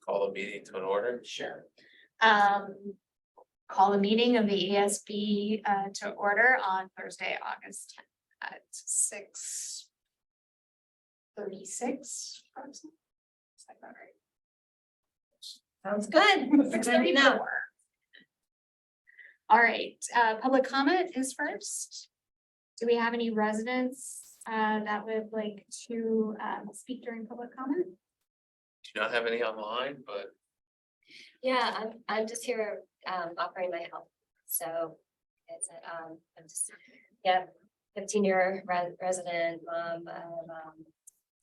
Call the meeting to an order. Sure. Call the meeting of the ESB to order on Thursday, August 10th at 6:36. Is that about right? Sounds good. 6:34. All right, public comment is first. Do we have any residents that would like to speak during public comment? Do not have any online, but Yeah, I'm just here offering my help. So it's I'm just, yeah, 15-year resident, mom of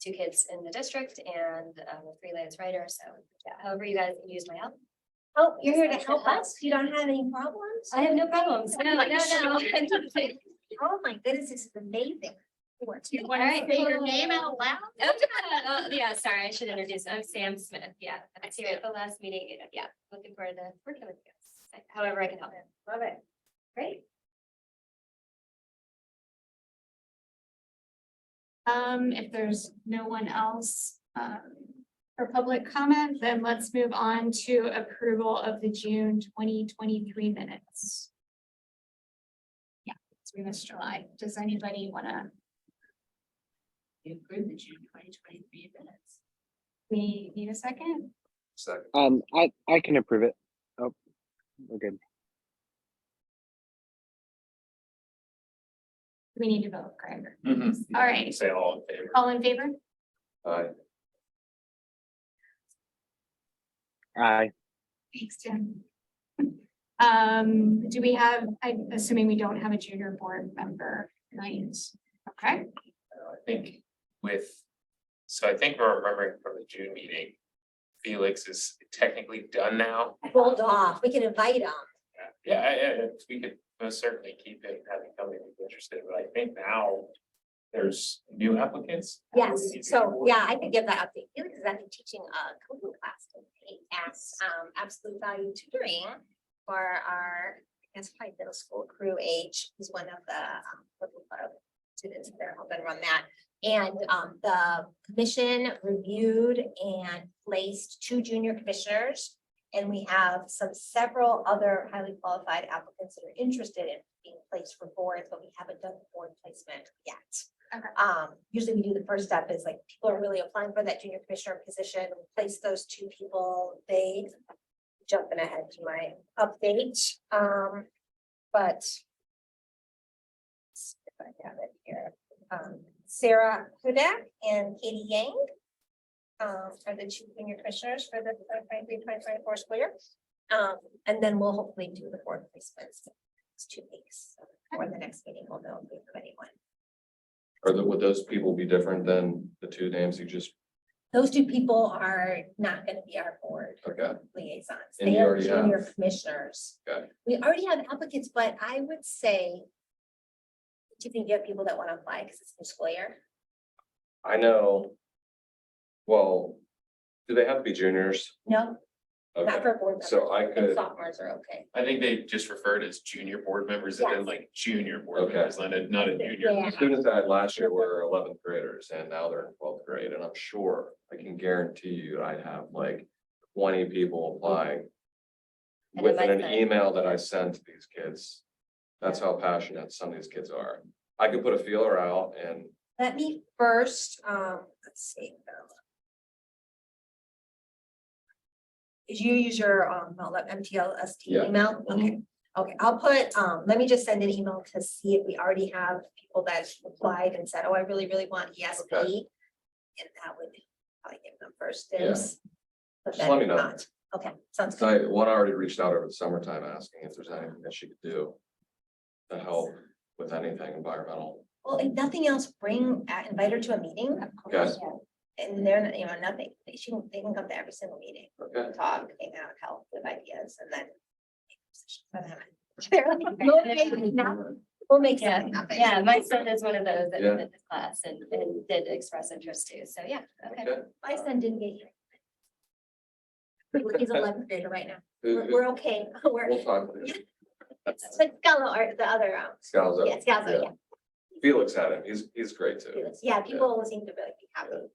2 kids in the district and a freelance writer. So yeah, however you guys can use my help. Oh, you're here to help us? You don't have any problems? I have no problems. No. Oh my goodness, this is amazing. You want to All right. say your name out loud? Yeah, sorry, I should introduce. I'm Sam Smith. Yeah, I was here at the last meeting. Yeah, looking forward to working with you guys. However I can help. Love it. Great. If there's no one else for public comment, then let's move on to approval of the June 2023 minutes. Yeah, it's Mr. July. Does anybody want to? Approve the June 2023 minutes. We need a second. second. I can approve it. Oh, we're good. We need to vote, Craig. Mhm. All right. Say all in favor. All in favor? Aye. Aye. Thanks, Tim. Do we have, I'm assuming we don't have a junior board member tonight. Okay, I think I think we're remembering from the June meeting, Felix is technically done now. Rolled off. We can invite them. Yeah, we could most certainly keep it, having come if you're interested, but I think now there's new applicants. Yes, so yeah, I could give that update. Felix is actually teaching a coding class at Absolute Value Tutoring for our, I guess, probably middle school crew age. He's one of the students there helping run that. And the commission reviewed and placed 2 junior commissioners. And we have several other highly qualified applicants that are interested in being placed for boards, but we haven't done the board placement yet. Okay. Usually we do the first step is like people are really applying for that junior commissioner position. We place those 2 people. They jumping ahead to my update. But if I have it here, Sarah Hudak and Katie Yang are the 2 junior commissioners for the 2023-2024 school year. And then we'll hopefully do the board placements next 2 weeks. Or the next meeting, we'll know if we have anyone. Would those people be different than the 2 names you just, Those 2 people are not gonna be our board okay, liaisons. And They you are already have- junior commissioners. Okay. We already have applicants, but I would say, do you think you have people that want to apply because it's new school year? I know. Well, do they have to be juniors? No, not Okay, for board members. so I And could, sophomores are okay. I think they just referred as junior board members and then Yes. like junior board Okay. members, not a junior. Yeah. the students I had last year were 11th graders and now they're in 12th grade, and I'm sure, I can guarantee you, I'd have like 20 people applying. And it Within might an say- email that I send to these kids. That's how passionate some of these kids are. I could put a feeler out and Let me first, let's see. Did you use your, MTLST Yeah. email? Okay, okay, I'll put, let me just send an email to see if we already have people that applied and said, oh, I really, really want ESP. Okay. And that would probably give them first Yeah. dibs. But Just then let me if know. not, okay, sounds good. one already reached out over the summertime asking if there's anything that she could do. To help with anything environmental. Well, if nothing else, invite her to a meeting. Okay. And they're, nothing, they can come to every single meeting, Okay. talk, hang out, help with ideas, and then. We'll make Yeah, something happen. yeah, my son is one of those that Yeah. did this class and did express interest too. So yeah, okay. Okay. My son didn't get here. He's 11th grader right now. Who- We're okay. We're, We'll talk. to you. but Scala or the other, Scalzo. yeah, Scala, yeah. Felix had him. He's great too. Yeah, people seem to really be happy.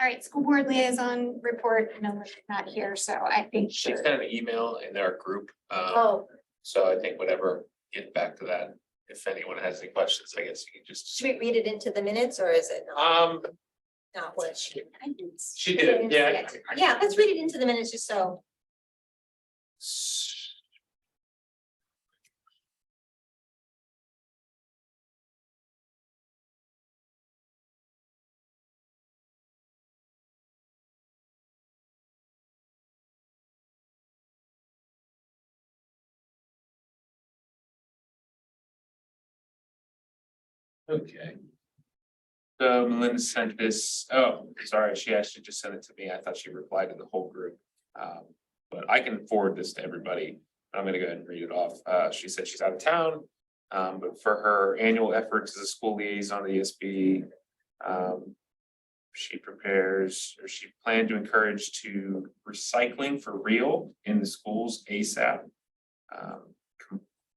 All right, school board liaison report, no, we're not here, so I think. She sent an email in our group, Oh, so I think whatever, get back to that. If anyone has any questions, I guess you can just. should we read it into the minutes or is it not? Um, Not what she? she did, yeah. Yeah, let's read it into the minutes just so. Okay. So Melinda sent this, oh, sorry, she actually just sent it to me. I thought she replied to the whole group. But I can forward this to everybody. I'm gonna go ahead and read it off. She said she's out of town. But for her annual efforts as a school liaison to the ESB, she prepares, or she planned to encourage to recycling for real in the schools ASAP.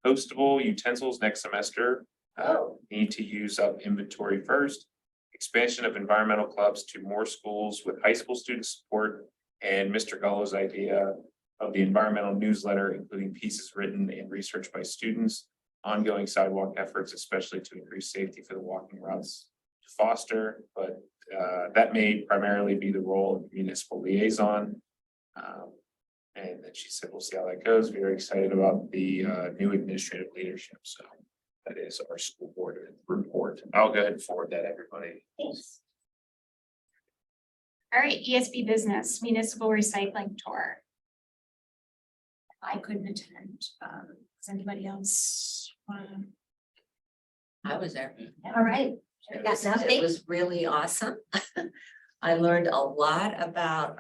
Compostable utensils next semester. Need to use up inventory first. Expansion of environmental clubs to more schools with high school student support. And Mr. Gullo's idea of the environmental newsletter, including pieces written and research by students. Ongoing sidewalk efforts, especially to increase safety for the walking routes to foster, but that may primarily be the role of municipal liaison. And then she said, we'll see how that goes. Very excited about the new administrative leadership, so. That is our school board report. I'll go ahead and forward that, everybody. Thanks. All right, ESB business municipal recycling tour. I couldn't attend. Does anybody else? I was there. All right. It Got was- an update? It was really awesome. I learned a lot about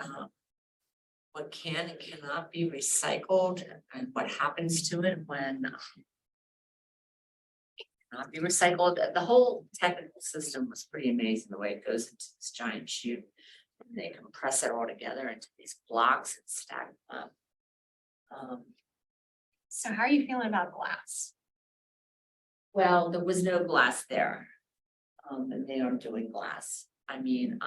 what can and cannot be recycled and what happens to it when it cannot be recycled. The whole technical system was pretty amazing, the way it goes into this giant chute. They compress it all together into these blocks and stack them up. So how are you feeling about glass? Well, there was no glass there. And they aren't doing glass. I mean,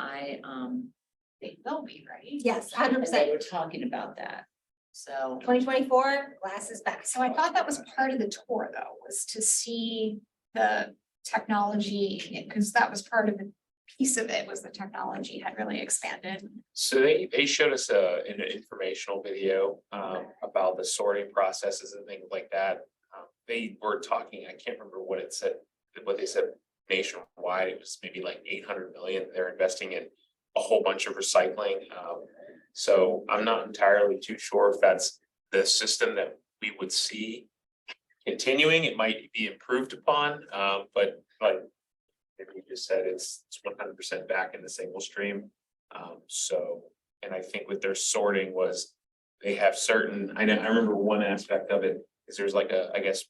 They will be, right? Yes, and 100%. they were talking about that. So 2024, glass is back. So I thought that was part of the tour though, was to see the technology, because that was part of the piece of it was the technology had really expanded. So they showed us an informational video about the sorting processes and things like that. They were talking, I can't remember what it said, what they said nationwide, it was maybe like 800 million. They're investing in a whole bunch of recycling. So I'm not entirely too sure if that's the system that we would see continuing. It might be improved upon, but like you just said, it's 100% back in the single stream. So, and I think with their sorting was they have certain, I remember one aspect of it is there's like I guess,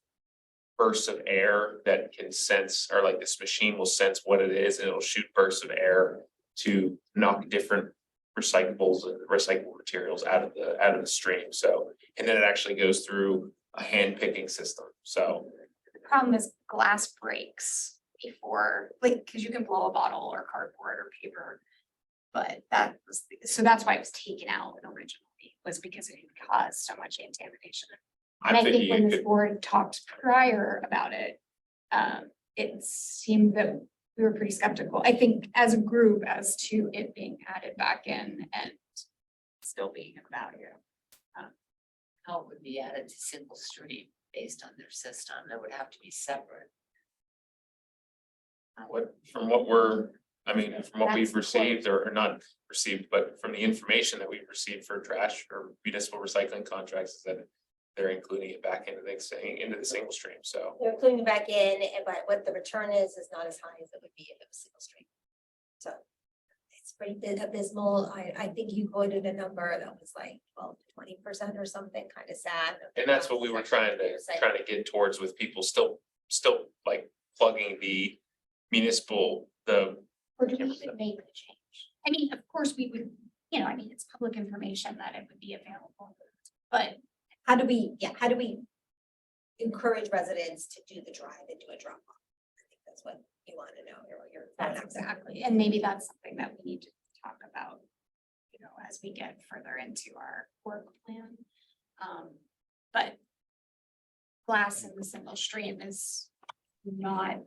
bursts of air that can sense, or like this machine will sense what it is and it'll shoot bursts of air to knock different recyclables and recyclable materials out of the stream. So, and then it actually goes through a hand picking system. So, The problem is glass breaks before, like, because you can blow a bottle or cardboard or paper. But that was, so that's why it was taken out originally, was because it had caused so much contamination. And I think when the board talked prior about it, it seemed that we were pretty skeptical, I think, as a group, as to it being added back in and still being of value. how it would be added to single stream based on their system, that would have to be separate. from what we're, I mean, from what we've That's the quote. received or not received, but from the information that we've received for trash or municipal recycling contracts is that they're including it back into the single stream. So, They're including back in, but what the return is not as high as it would be if it was single stream. So it's pretty abysmal. I think you quoted a number that was like 12 to 20% or something, kind of sad. and that's what we were trying to get towards with people still like plugging the municipal, Or do we even make the change? I mean, of course, we would, you know, I mean, it's public information that it would be available. But How do we encourage residents to do the drive and do a drop off? I think that's what you want to know, or you're. that's exactly, and maybe that's something that we need to talk about. as we get further into our work plan. But glass in the single stream is not,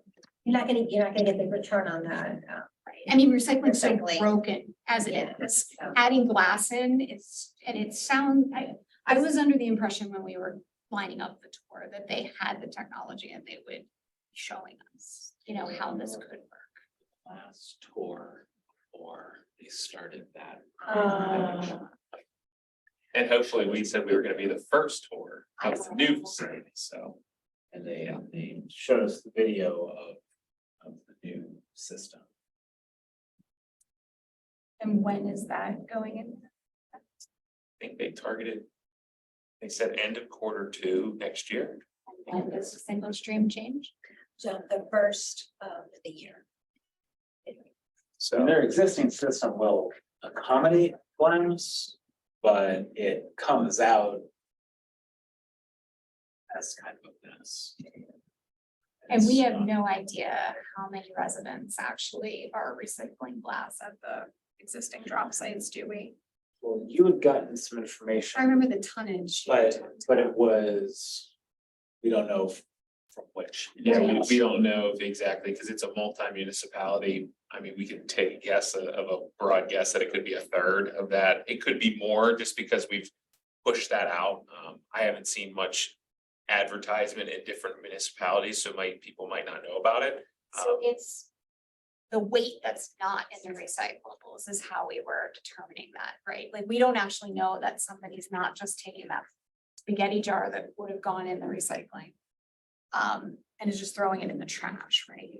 You're not gonna get the return on that. right. I mean, recycling's so Recycling. broken as it Yeah. is. So- Adding glass in is, and it sound, I was under the impression when we were lining up the tour that they had the technology and they would be showing us, you know, how this could work. Last tour, or they started that. And hopefully we said we were gonna be the first tour of the new facility, so. And they showed us the video of the new system. And when is that going in? I think they targeted. They said end of Q2 next year. And does the single stream change? So the first of the year. And So their existing system will accommodate glass, but it comes out as kind of a mess. And we have It's, no idea how many residents actually are recycling glass at the existing drop sites, do we? well, you had gotten some I information, remember the tonnage. you but, talked but about. it was, we don't know from which. yeah, we don't know if exactly, because it's a multi-municipality. I mean, we could take a guess of a broad guess that it could be a third of that. It could be more just because we've pushed that out. I haven't seen much advertisement in different municipalities, so people might not know about it. So it's the weight that's not in the recyclables is how we were determining that, right? Like, we don't actually know that somebody's not just taking that spaghetti jar that would have gone in the recycling. And is just throwing it in the trash, right?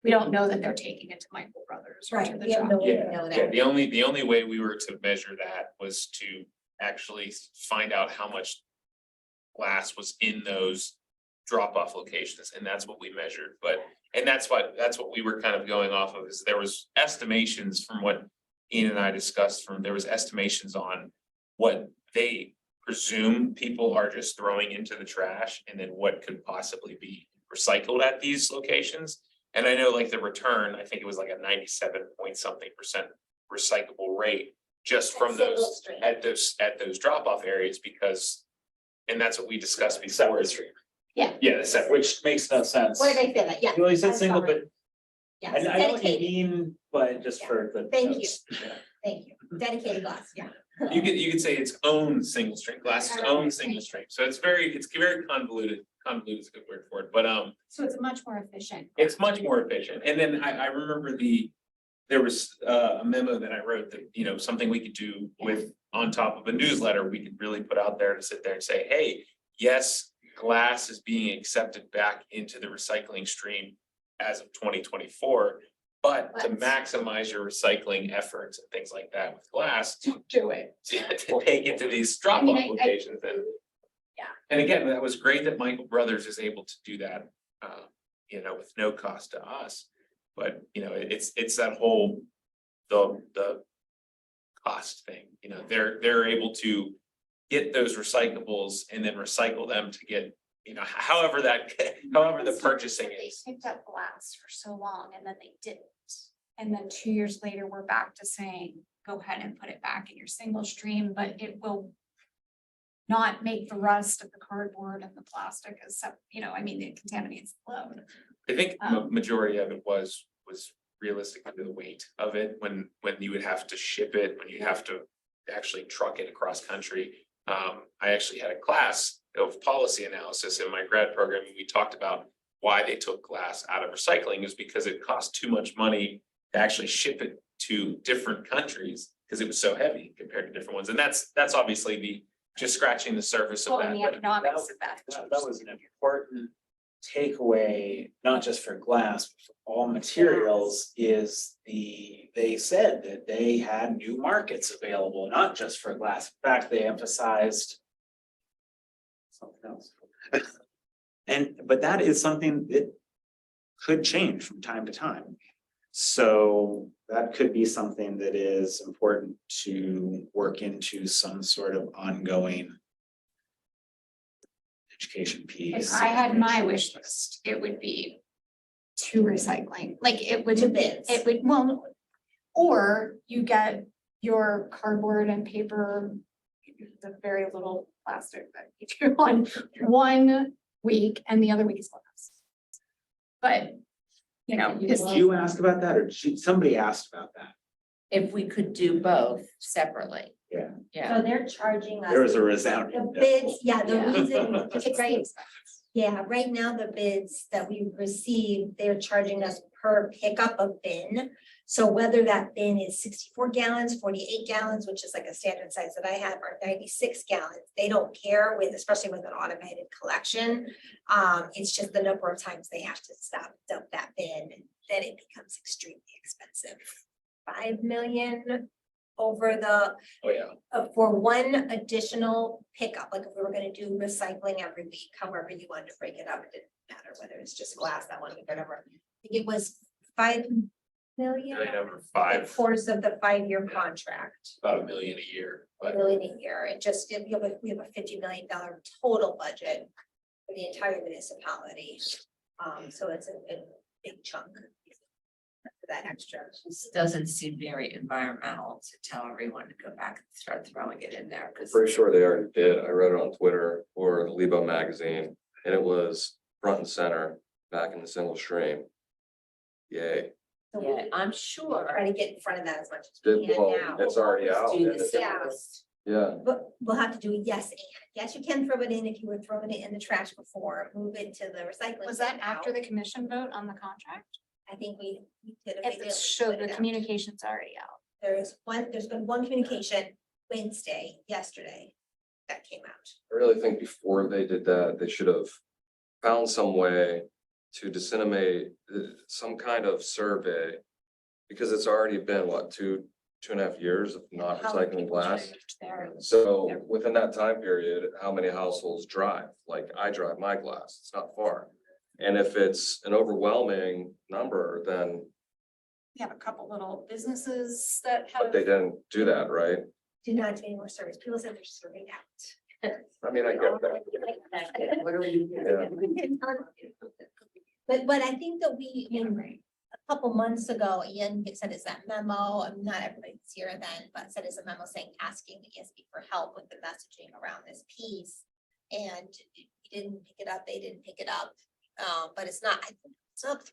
We don't know that they're taking it to Michael Brothers or to Right, the we have drop. no way to Yeah, know yeah, that. the only way we were to measure that was to actually find out how much glass was in those drop-off locations, and that's what we measured, and that's what we were kind of going off of, is there was estimations from what Ian and I discussed, there was estimations on what they presume people are just throwing into the trash, and then what could possibly be recycled at these locations. And I know like the return, I think it was like a 97-point-something% recyclable rate just from Single those, stream. at those drop-off areas, because. And that's what we discussed before. Separate stream, Yeah, the separate. which makes no sense. What did I say that? Yeah. Well, you said I'm single, sorry. but Yes, I know what you dedicated, mean, but just Yeah. for the. Thank you. notes. Yeah. thank you, dedicated glass, yeah. You could say its own single stream, glass's own single stream, so it's very convoluted is a good word for it, but So it's much more efficient. it's much more efficient, and then I remember there was a memo that I wrote that, you know, something we could do with, on top of a newsletter, we could really put out there to sit there and say, hey, yes, glass is being accepted back into the recycling stream as of 2024. But to But- maximize your recycling efforts and things like that with glass, Don't do it. to take it to these drop I off mean, I- locations and. Yeah. And again, that was great that Michael Brothers is able to do that, you know, with no cost to us. But, you know, it's that whole, the cost thing, you know, they're able to get those recyclables and then recycle them to get, you know, however the purchasing They is. picked up glass for so long and then they didn't. And then 2 years later, we're back to saying, go ahead and put it back in your single stream, but it will not make the rust of the cardboard and the plastic as, you know, I mean, it contaminates the load. I think majority of it was realistically the weight of it, when you would have to ship it, when you have to actually truck it across country. I actually had a class of policy analysis in my grad program, and we talked about why they took glass out of recycling is because it cost too much money to actually ship it to different countries, because it was so heavy compared to different ones, and that's obviously just scratching the surface of Well, and that, the but economics of that. That was an important takeaway, not just for glass, but for all materials, is they said that they had new markets available, not just for glass. In fact, they emphasized something else. But that is something that could change from time to time. So that could be something that is important to work into some sort of ongoing education piece. If I had my wish list, it would be to recycling, like it would. To bids. It would, well, or you get your cardboard and paper, the very little plastic that you do on one week and the other week is glass. But, you know, Did you ask about that, or did somebody asked about that? If we could do both separately. Yeah. Yeah. So they're charging us. There was a The resounding. no. bids, yeah, the Yeah. reason, it's very expensive. yeah, right now the bids that we receive, they're charging us per pickup of bin. So whether that bin is 64 gallons, 48 gallons, which is like a standard size that I have, or 96 gallons, they don't care with, especially with an automated collection. It's just the number of times they have to stop, dump that bin, then it becomes extremely expensive. 5 million over the Oh, yeah. for one additional pickup, like if we were gonna do recycling every week, however you wanted to break it up, it didn't matter whether it's just glass that one, week, whatever. I think it was 5 million Million over over the 5, course of the 5-year contract, about $1 million a year, a but million a year. It just, we have a $50 million total budget for the entire municipality. So it's a big chunk. For that extra. This doesn't seem very environmental to tell everyone to go back and start throwing it in there, because Pretty sure they already did. I read it on Twitter or Lebo magazine, and it was front and center back in the single stream. Yay. So yeah, we I'm sure. try to get in front of that as much as we It- can well, now. it's already out. Do and the it's- Yeah. simplest. Yeah, But we'll have to do a yes and. Yes, you can throw it in if you were throwing it in the trash before, move it to the recycling. Was that bin after now. the commission vote on the contract? I think we did. a If big it's deal, show put the it out. communication's already out. There's been one communication yesterday, that came out. I really think before they did that, they should have found some way to disseminate some kind of survey. Because it's already been, what, 2.5 years of not How recycling people glass? changed their- So within that time period, how many households drive? Like I drive my glass, it's not far. And if it's an overwhelming number, then, We have a couple little businesses that have. but they didn't do that, right? Do not do any more surveys. People said they're surveyed out. I mean, I get that. What are we doing? But I think that we, I mean, a couple months ago, Ian said it's that memo, not everybody's here then, but said it's a memo saying, asking the ESB for help with the messaging around this piece. And he didn't pick it up, they didn't pick it up, but it's not, I think it's not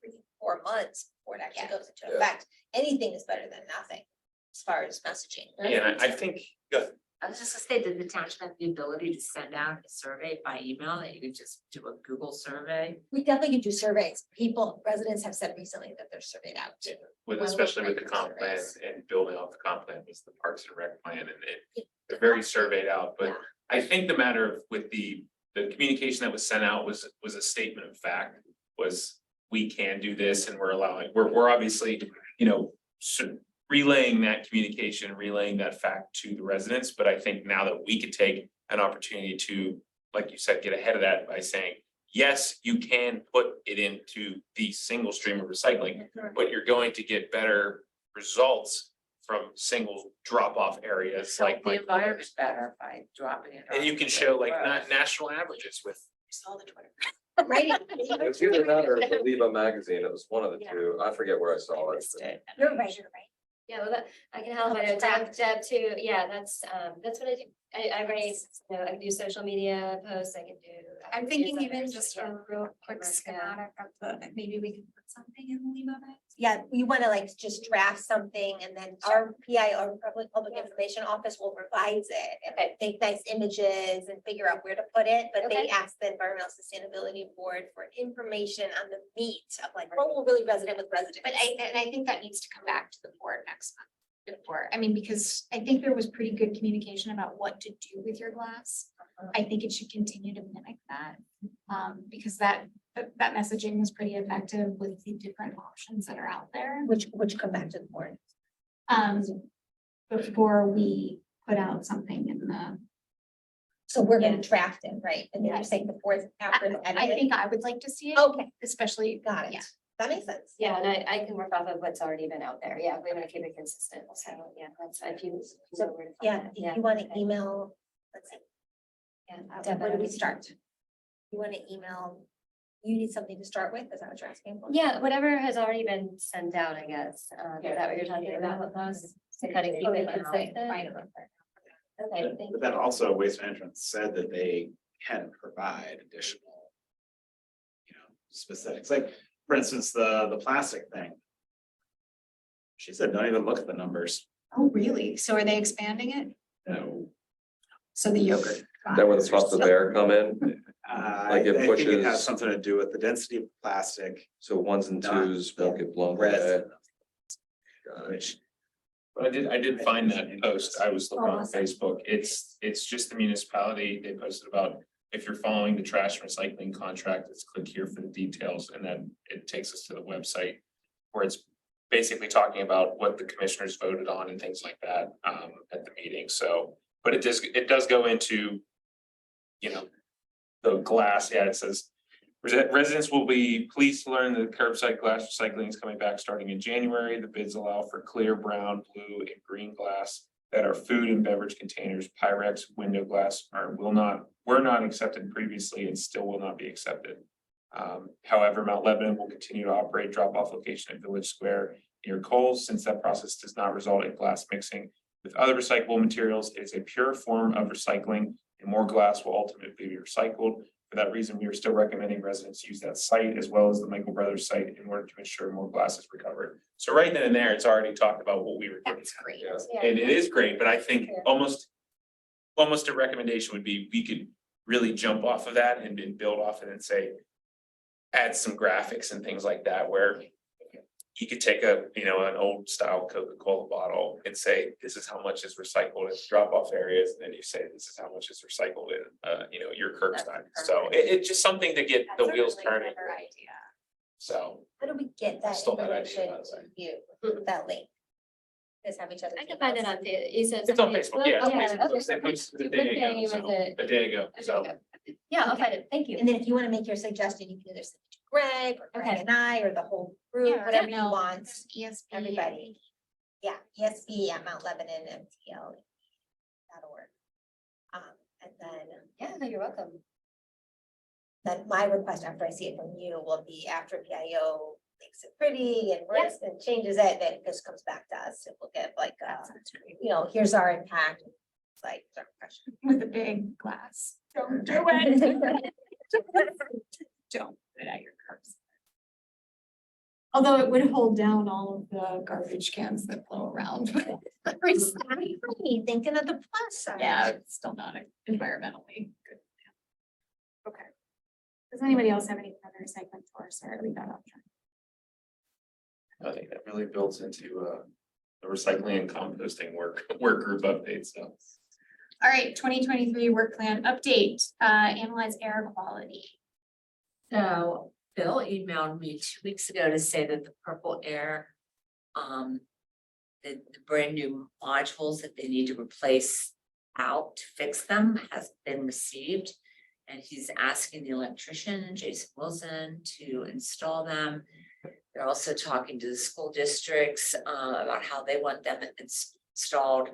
3-4 months before it actually goes into Yeah. effect. Anything is better than nothing as far as messaging. yeah, and I think, good. I was just gonna say, did the township have the ability to send out a survey by email, that you could just do a Google survey? We definitely can do surveys. Residents have said recently that they're surveyed out. With, Well, especially with the like comp plan surveys. and building off the comp plan was the Parks and Rec plan, and they're very surveyed out, but Yeah. I think the matter of with the communication that was sent out was a statement of fact, was we can do this and we're obviously, you know, relaying that communication, relaying that fact to the residents, but I think now that we could take an opportunity to, like you said, get ahead of that by saying, yes, you can put it into the single stream of recycling, but you're going to get better results from single drop-off areas So like the my. environment better by dropping it. And you off can the show like road. national averages with. Saw the Twitter. Right? It's either that or the Lebo magazine, it was one of the Yeah. two, I forget where I saw it. Missed it. You're right. Yeah, well, that, I can help, I know Deb too, yeah, that's what I do, I write, you know, I can do social media posts, I can do. I'm thinking newsletters, even just yeah. a real quick Yeah. schematic of the, maybe we can put something in the Lebo bag. Yeah, you wanna like just draft something and then our PI, our public information office will revise it. And take nice images and figure out where to put it, but they Okay. ask the Environmental Sustainability Board for information on the meat of like, what will really resonate with residents. But I think that needs to come back to the board next month. Before, I mean, because I think there was pretty good communication about what to do with your glass. I think it should continue to mimic that. Because that messaging was pretty effective with the different options that are out there. Which come back to the board. Before we put out something in the, So we're gonna Yeah. draft it, right? And then Yeah. you're saying before, after the I edit. think I would like to see it, Okay, especially. got Yeah. it. That makes sense. Yeah, and I can work off of what's already been out there, yeah, we want to keep it consistent, so, yeah, that's, if you. know where to find Yeah, it, if you wanna okay. email, let's see, Yeah, where do we definitely. start? You wanna email You need something to start with, is that what you're asking for? Yeah, whatever has already been sent out, I guess. Is that what you're talking about, those? To kind of keep it consistent? Okay, thank But then also Waste Management said that they can provide additional, you know, specifics, like, for instance, the plastic thing. She said, don't even look at the numbers. Oh, really? So are they expanding it? No. So the yogurt. That where the puffs of air come in, Like it I think it has pushes- something to do with the density of plastic, so ones and Not twos won't get blown red, away. Got it. which But I did find that post, I was looking Oh, on awesome. Facebook, it's just the municipality, they posted about. If you're following the trash and recycling contract, it's click here for the details, and then it takes us to the website. Where it's basically talking about what the commissioners voted on and things like that, at the meeting, so. But it does go into. You know. The glass, yeah, it says. Residents will be pleased to learn that curbside glass recycling is coming back starting in January. The bids allow for clear, brown, blue, and green glass that are food and beverage containers. Pyrex window glass were not accepted previously and still will not be accepted. However, Mount Lebanon will continue to operate drop-off location at Village Square near Kohl's, since that process does not result in glass mixing with other recyclable materials. It is a pure form of recycling, and more glass will ultimately be recycled. For that reason, we are still recommending residents use that site as well as the Michael Brothers site in order to ensure more glass is recovered. So right then and there, it's already talked about what we were doing. That's great. Yeah. And it is great, but I think Yeah. almost a recommendation would be, we could really jump off of that and build off it and say. Add some graphics and things like that where. You could take an old style Coca-Cola bottle and say, this is how much is recycled in drop off areas, and then you say, this is how much is recycled in, your curbside. So it's just something to get the wheels turning, Idea. so. How do we get that Stole that idea, information by the way. to you, that link? Just have each other. I can find it on, you said. It's on Facebook, yeah. Okay, It's on Facebook. okay. They posted a What day day ago, was so, it? a day ago, so. Yeah, I'll find it, thank you. And then if you want to make your suggestion, you can either send it to Greg or Greg Okay. and I, or the whole group, Yeah, whatever you no, want. ESP. Everybody. Yeah, ESB at Mount Lebanon MTL. .org. And Yeah, no, you're welcome. then my request after I see it from you will be after PIO makes it pretty and works and changes it, then it just comes back to us. And we'll get like, here's our impact. It's like. our impression. With a big glass. Don't do it. Don't put it at your curbs. Although it would hold down all of the garbage cans that flow around. Thinking of the plus side. Yeah, it's still not environmentally good. Okay. Does anybody else have any further segment for us, or leave that option? I think that really builds into the recycling and composting work group update, so. All right, 2023 work plan update, analyze air quality. So Bill emailed me 2 weeks ago to say that the Purple Air, the brand new modules that they need to replace out to fix them has been received. And he's asking the electrician, Jason Wilson, to install them. They're also talking to the school districts about how they want them installed.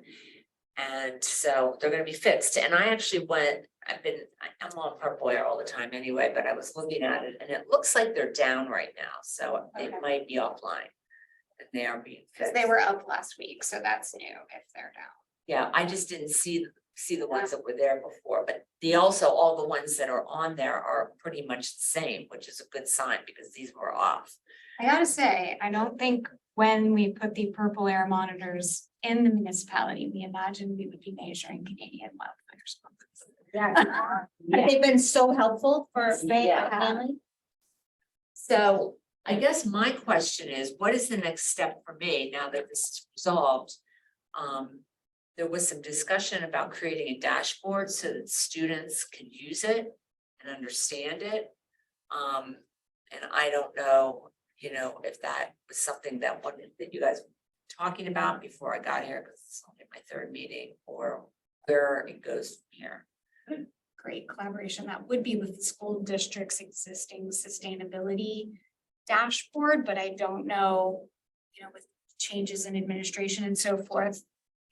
And so they're gonna be fixed. And I actually I'm on Purple Air all the time anyway, but I was looking at it and it looks like they're down right now, so Okay. it might be offline. And they are being Because fixed. they were up last week, so that's new if they're down. Yeah, I just didn't see the ones that were there before, but all the ones that are on there are pretty much the same, which is a good sign because these were off. I gotta say, I don't think when we put the purple air monitors in the municipality, we imagined we would be measuring Canadian wildfires. Yeah. They've been so helpful for Yeah. family. So I guess my question is, what is the next step for me now that this is resolved? There was some discussion about creating a dashboard so that students can use it and understand it. And I don't know, if that was something that you guys were talking about before I got here, because it's only my third meeting, or where it goes from here. Great collaboration. That would be with the school district's existing sustainability dashboard, but I don't know, with changes in administration and so forth,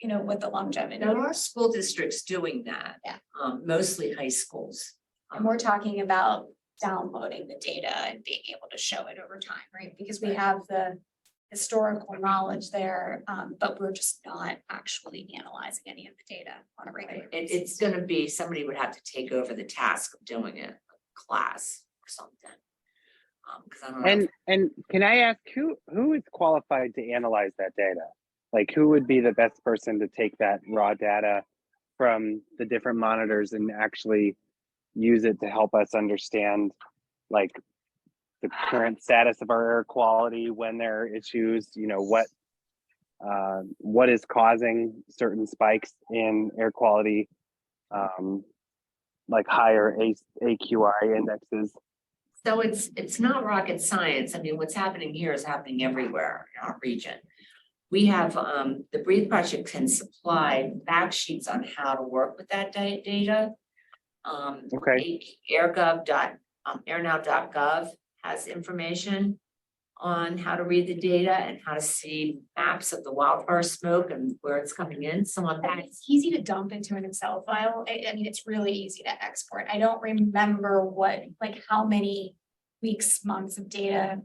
with the longevity. There are school districts doing that. Yeah. Mostly high schools. And we're talking about downloading the data and being able to show it over time, right? Because we have the historical knowledge there, but we're just not actually analyzing any of the data on a regular basis. It's gonna be, somebody would have to take over the task of doing it, a class or something. Cause I don't know. And can I ask who is qualified to analyze that data? Like, who would be the best person to take that raw data from the different monitors and actually use it to help us understand, like, the current status of our air quality, when there are issues, you know, what is causing certain spikes in air quality, like higher AQI indexes. So it's not rocket science. I mean, what's happening here is happening everywhere in our region. We have, the Breathe Project can supply fact sheets on how to work with that data. Okay. Airnow.gov has information on how to read the data and how to see maps of the wildfire smoke and where it's coming in, some of that. It's easy to dump into an Excel file. I mean, it's really easy to export. I don't remember how many weeks, months of data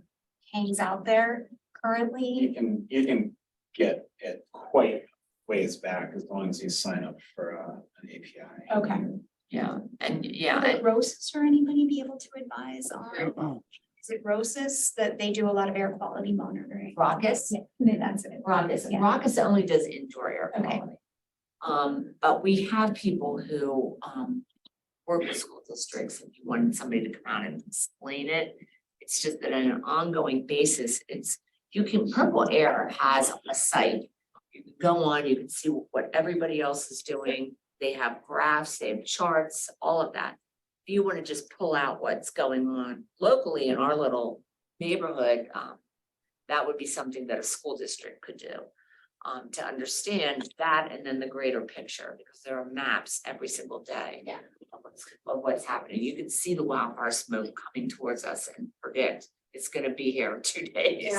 hangs out there currently. You can get it quite ways back as long as you sign up for an API. Okay. Yeah, and yeah, Would ROSIS or anybody be able to advise on? Is it ROSIS that they do a lot of air quality monitoring? Raucous. Yeah, that's it. Raucous, Yeah. Raucous only does indoor air Okay. quality. But we have people who work with school districts, if you wanted somebody to come out and explain it. It's just that on an ongoing basis, Purple Air has a site. You can go on, you can see what everybody else is doing. They have graphs, they have charts, all of that. If you want to just pull out what's going on locally in our little neighborhood, that would be something that a school district could do. To understand that and then the greater picture, because there are maps every single day. Yeah. Of what's happening. You can see the wildfire smoke coming towards us and predict it's gonna be here in 2 days.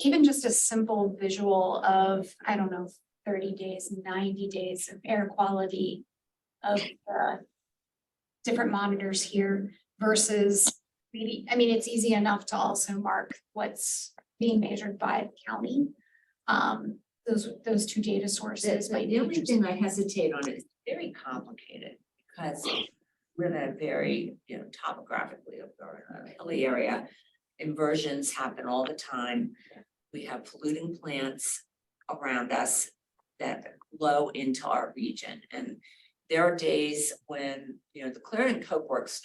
Even just a simple visual of, I don't know, 30 days, 90 days of air quality of different monitors here versus really, I mean, it's easy enough to also mark what's being measured by the county. Those two data sources. But the only thing I hesitate on is very complicated because we're in a very, topographically or a hilly area. Inversions happen all the time. We have polluting plants around us that blow into our region. And there are days when, the Clarendon Coke Works,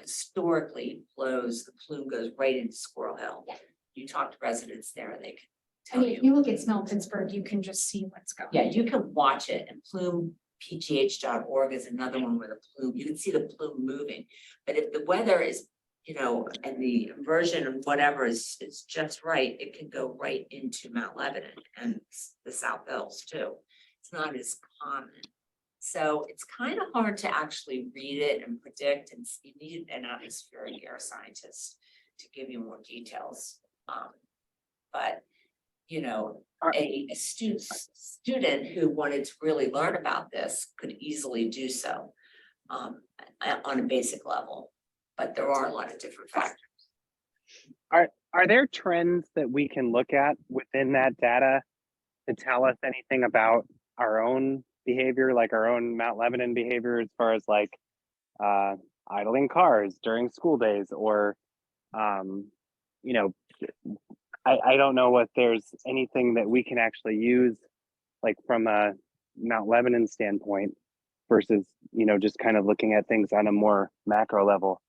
historically blows, the plume goes right into Squirrel Hill. Yeah. You talk to residents there and they can I tell mean, if you look at Smell Pittsburgh, you can just see what's going. Yeah, you can watch it, and plumepgh.org is another one where the plume, you can see the plume moving. But if the weather is, and the inversion of whatever is just right, it can go right into Mount Lebanon and the South Hills too. It's not as common. So it's kind of hard to actually read it and predict, and you need an atmospheric air scientist to give you more details. But a student who wanted to really learn about this could easily do so on a basic level, but there are a lot of different factors. Are there trends that we can look at within that data to tell us anything about our own behavior, like our own Mount Lebanon behavior, as far as like idling cars during school days, or I don't know if there's anything that we can actually use, like from a Mount Lebanon standpoint versus, just kind of looking at things on a more macro level.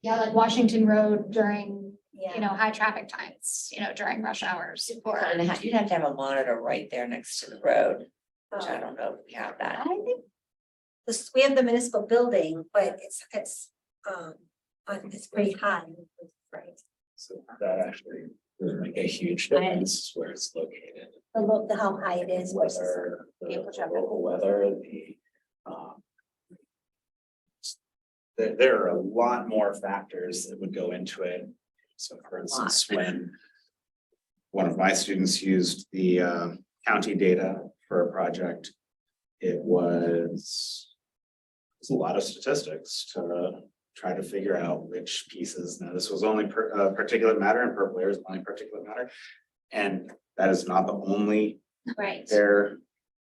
Yeah, like Washington Road during, Yeah. high traffic times, during rush hours. Or You'd have to have a monitor right there next to the road, which I don't know if we have that. I think we have the municipal building, but it's pretty high. Right. So that actually would make a huge difference where it's located. How high it is versus. Weather, the vehicle traffic. local weather, there are a lot more factors that would go into it. So for instance, when one of my students used the county data for a project, it was a lot of statistics to try to figure out which pieces. Now, this was only particulate matter, and purple air is only particulate matter. And that is not the only Right. air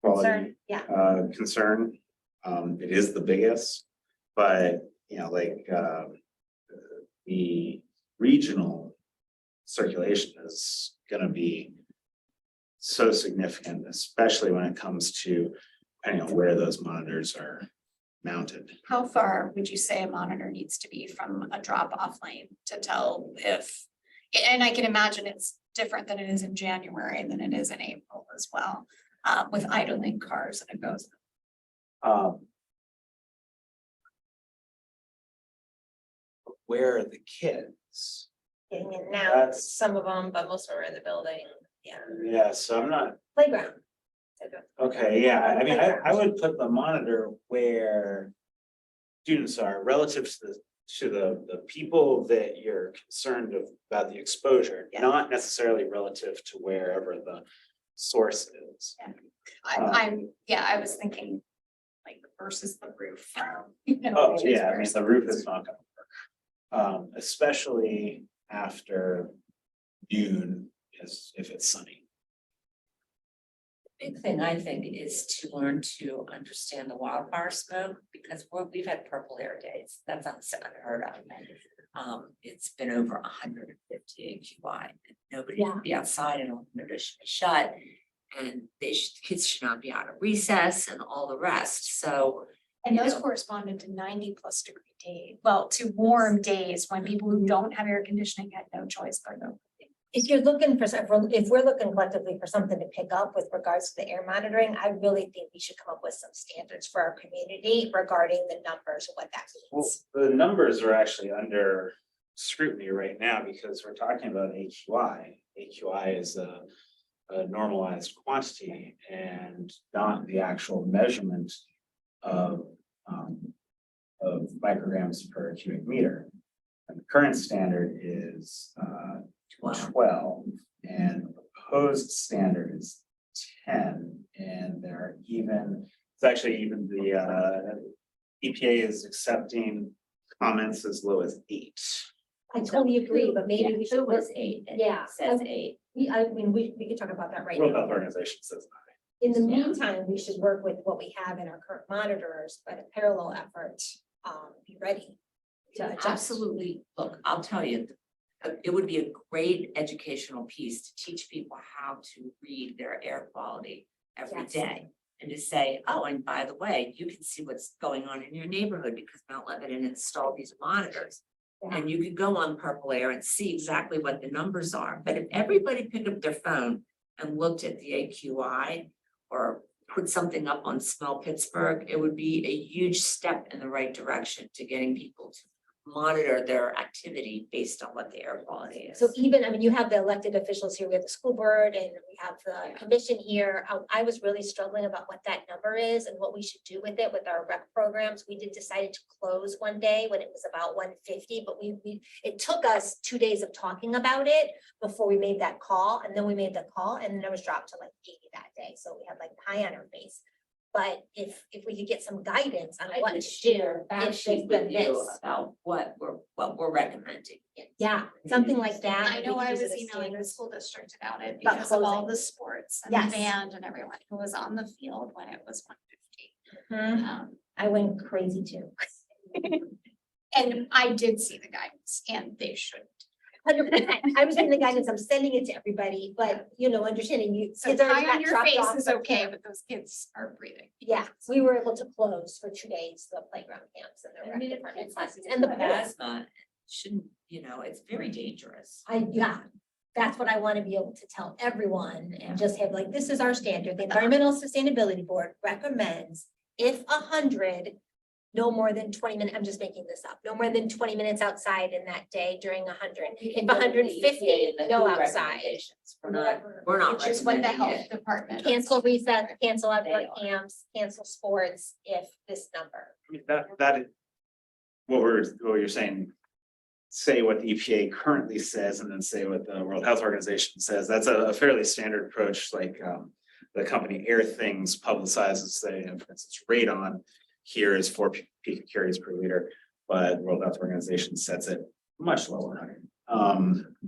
quality Concern, yeah. concern. It is the biggest, but you know, like the regional circulation is gonna be so significant, especially when it comes to depending on where those monitors are mounted. How far would you say a monitor needs to be from a drop off lane to tell if? And I can imagine it's different than it is in January than it is in April as well, with idling cars and it goes. Where are the kids? Getting in now, That's- some of them, but most are in the building, yeah, Yeah, so I'm not, playground. okay, yeah, I mean, I would put the monitor where students are relative to the people that you're concerned about the exposure, Yeah. not necessarily relative to wherever the source is. I was thinking like versus the roof. you know, Oh, which is yeah, I mean, versus- the roof is not gonna work. Especially after noon is if it's sunny. Big thing I think is to learn to understand the wildfire smoke, because we've had purple air days, that's unheard of. It's been over 150 AQI, and nobody Yeah. should be outside and all windows should be shut. And kids should not be out of recess and all the rest, so. And those Yeah. corresponded to 90+ degree days, well, to warm days when people who don't have air conditioning had no choice but to. If you're looking for, if we're looking collectively for something to pick up with regards to the air monitoring, I really think we should come up with some standards for our community regarding the numbers and what that Well, means. the numbers are actually under scrutiny right now because we're talking about AQI. AQI is a normalized quantity and not the actual measurement of micrograms per cubic meter. And the current standard is 12, and the proposed standard is 10, and there are it's actually even the EPA is accepting comments as low as 8. I totally agree, but maybe we should. It was 8, and Yeah. it says 8. I mean, we could talk about that right World now. Health Organization says In the Yeah. meantime, we should work with what we have in our current monitors, but a parallel effort, be ready to adjust. Absolutely, look, I'll tell you, it would be a great educational piece to teach people how to read their air quality every Yes. day. And to say, oh, and by the way, you can see what's going on in your neighborhood because Mount Lebanon installed these monitors. And you could go on Purple Air and see exactly what the numbers are, but if everybody picked up their phone and looked at the AQI or put something up on Smell Pittsburgh, it would be a huge step in the right direction to getting people to monitor their activity based on what the air quality is. So even, I mean, you have the elected officials here, we have the school board and we have the commission here. I was really struggling about what that number is and what we should do with it with our rec programs. We decided to close one day when it was about 150, but it took us 2 days of talking about it before we made that call. And then we made the call and the numbers dropped to like 80 that day. So we had like pie on our face. But if we could get some guidance on I what could to share do, fact if sheet there's with been you this. about what we're recommending. Yeah, something like that. I we know could I use it was as emailing the standards. school district about it About because of all closing. the sports and Yes. the band and everyone who was on the field when it was 150. Mhm. I went crazy too. And I did see the guidance and they should. 100%. I was in the guidance, I'm sending it to everybody, but understanding you. So kids already pie got on your dropped face off is for okay, camp. but those kids are breathing. Yeah, we were able to close for 2 days, the playground camps and the I rec mean, if department it's classes and the. have asthma, shouldn't, it's very dangerous. That's what I want to be able to tell everyone and just have like, this is our standard. The Environmental Sustainability Board recommends if 100, no more than 20 minutes, I'm just making this up, no more than 20 minutes outside in that day during 100. If 150, no outside. We're not Which is what the recommending health it. department. Cancel recess, cancel outdoor They are. camps, cancel sports if this number. I mean, that is what you're saying. Say what the EPA currently says and then say what the World Health Organization says. That's a fairly standard approach, like the company Air Things publicizes, say, for instance, radon here is 4 picocuries per liter. but World Health Organization sets it much lower.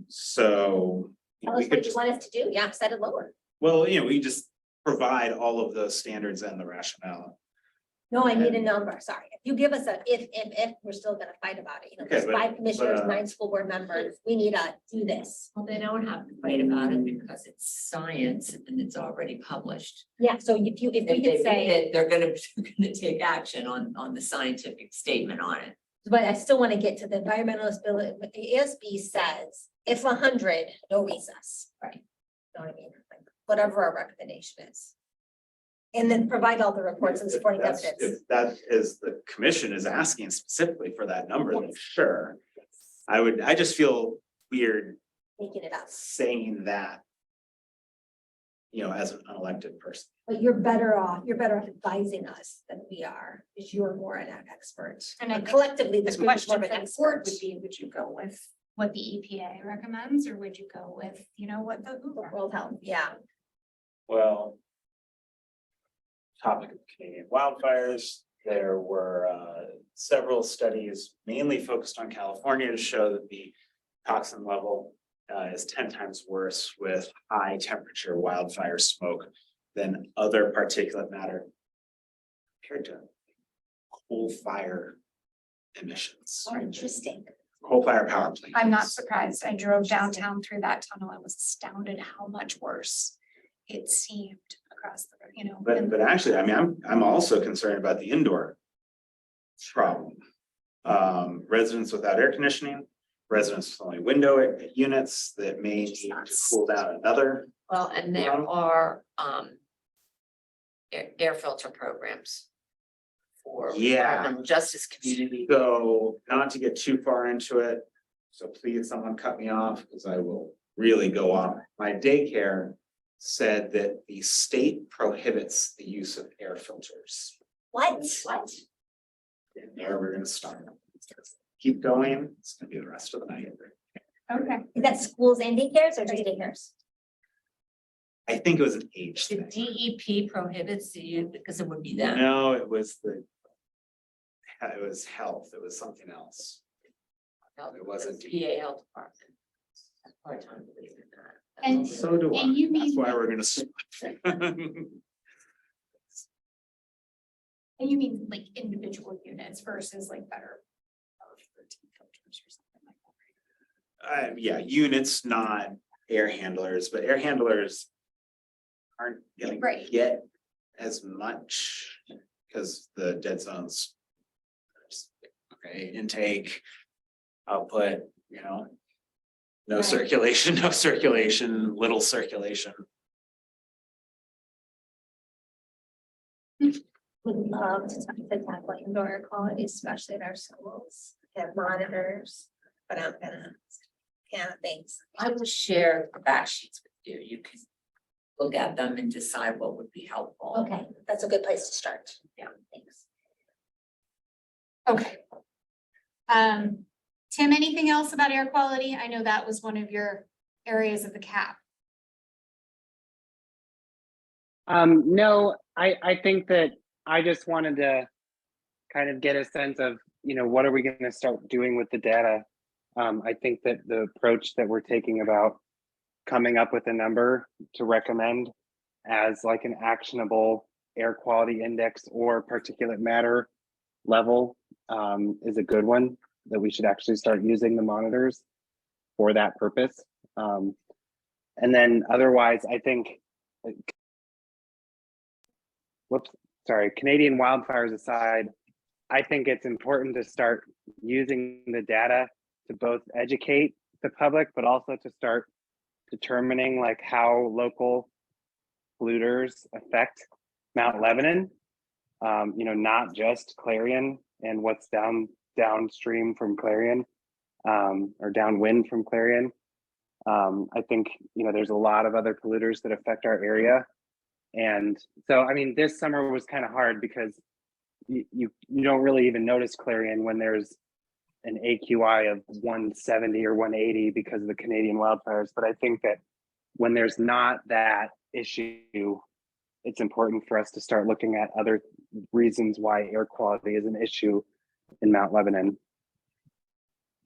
So. Tell we us could what you just- want us to do. Yeah, set it lower. Well, we just provide all of those standards and the rationale. No, I need a number, sorry. If you give us a, if, we're still gonna fight about it, Okay, there's but- 5 commissioners, but, 9 school board members, we need to do this. Well, they don't have to fight about it because it's science and it's already published. Yeah, so if we If could they say, read it, they're gonna take action on the scientific statement on it. but I still want to get to the environmentalist bill, but the ASB says, if 100, no recess. Right. You know what I mean? Like, whatever our recommendation is. And then provide all the reports and supporting That's- evidence. If that is, the commission is asking specifically for that number, then sure. I just feel weird Making it up, saying that. As an unelected person. but you're better off advising us than we are, because you're more an expert. And I And think collectively, this The group is more question of for an the board expert. would be, would you go with what the EPA recommends, or would you go with, what the WHO recommends? World Health, yeah. Well. Topic of Canadian wildfires, there were several studies mainly focused on California to show that the toxin level is 10 times worse with high temperature wildfire smoke than other particulate matter compared to coal fire emissions, Oh, interesting. coal fire power plants. I'm not surprised. I drove downtown through that tunnel. I was astounded how much worse it seemed across the, But actually, I'm also concerned about the indoor problem. Residents without air conditioning, residents with only window units that may need to cool down another. Well, and there are air filter programs for Yeah. environmental justice community. So not to get too far into it, so please someone cut me off because I will really go off. My daycare said that the state prohibits the use of air filters. What? What? And there we're gonna start. Keep going, it's gonna be the rest of the night. okay. Is that schools and daycares or just daycares? I think it was an age The thing. DEP prohibits the use because it would be them. No, it was health, it was something else. It wasn't PA Health Department. That's part time, believe it or not. And- So do I, And you that's mean, why we're gonna. and you mean like individual units versus like better filters or something like that, right? Yeah, units, not air handlers, but air handlers aren't gonna Right. get as much because the dead zones. Okay, intake, output, no Right. circulation, no circulation, little circulation. Would love to tackle indoor air quality, especially in our schools, have monitors, but I'm gonna, thanks. I will share the back sheets with you. You can look at them and decide what would be helpful. Okay, that's a good place to start. Yeah. Thanks. Okay. Tim, anything else about air quality? I know that was one of your areas of the cap. No, I think that I just wanted to kind of get a sense of, what are we gonna start doing with the data? I think that the approach that we're taking about coming up with a number to recommend as like an actionable air quality index or particulate matter level is a good one, that we should actually start using the monitors for that purpose. And then otherwise, I think, Canadian wildfires aside, I think it's important to start using the data to both educate the public, but also to start determining like how local polluters affect Mount Lebanon. Not just Clarion and what's downstream from Clarion, or downwind from Clarion. I think, there's a lot of other polluters that affect our area. And so, this summer was kind of hard because you don't really even notice Clarion when there's an AQI of 170 or 180 because of the Canadian wildfires. But I think that when there's not that issue, it's important for us to start looking at other reasons why air quality is an issue in Mount Lebanon.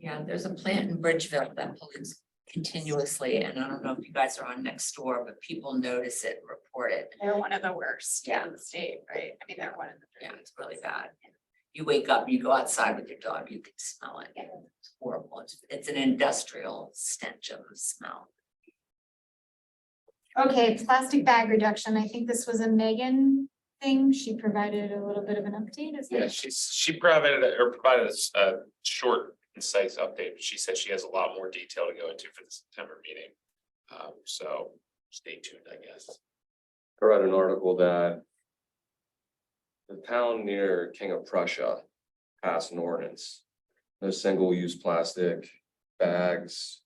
Yeah, there's a plant in Bridgeville that pollutes continuously, and I don't know if you guys are on next door, but people notice it, report it. They're one of the worst Yeah. in the state, right? I mean, they're one of the. Yeah, it's really bad. You wake up, you go outside with your dog, you can smell it. It's horrible. It's an industrial stench of a smell. Okay, plastic bag reduction. I think this was a Megan thing. She provided a little bit of an update, is Yeah, it? she provided us a short, concise update, but she said she has a lot more detail to go into for the September meeting. So stay tuned, I guess. I read an article that the town near King of Prussia passed an ordinance. No single-use plastic bags,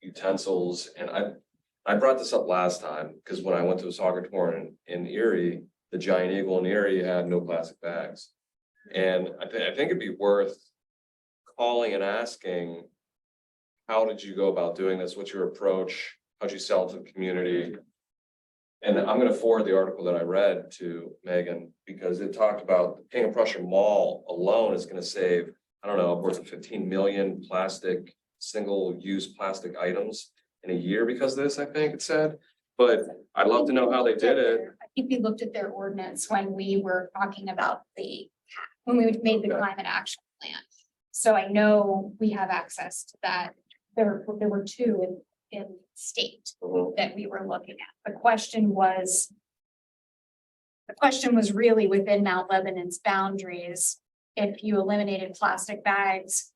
utensils, and I brought this up last time, because when I went to a soccer tournament in Erie, the Giant Eagle in Erie had no plastic bags. And I think it'd be worth calling and asking, how did you go about doing this? What's your approach? How'd you sell to the community? And I'm gonna forward the article that I read to Megan, because it talked about the King of Prussia Mall alone is gonna save, I don't know, upwards of 15 million plastic, single-use plastic items in a year because of this, I think it said. But I'd love to know how they did it. I think we looked at their ordinance when we were talking about when we made the Okay. climate action plan. So I know we have access to that. There were two in state Mhm. that we were looking at. The question was really within Mount Lebanon's boundaries. If you eliminated plastic bags,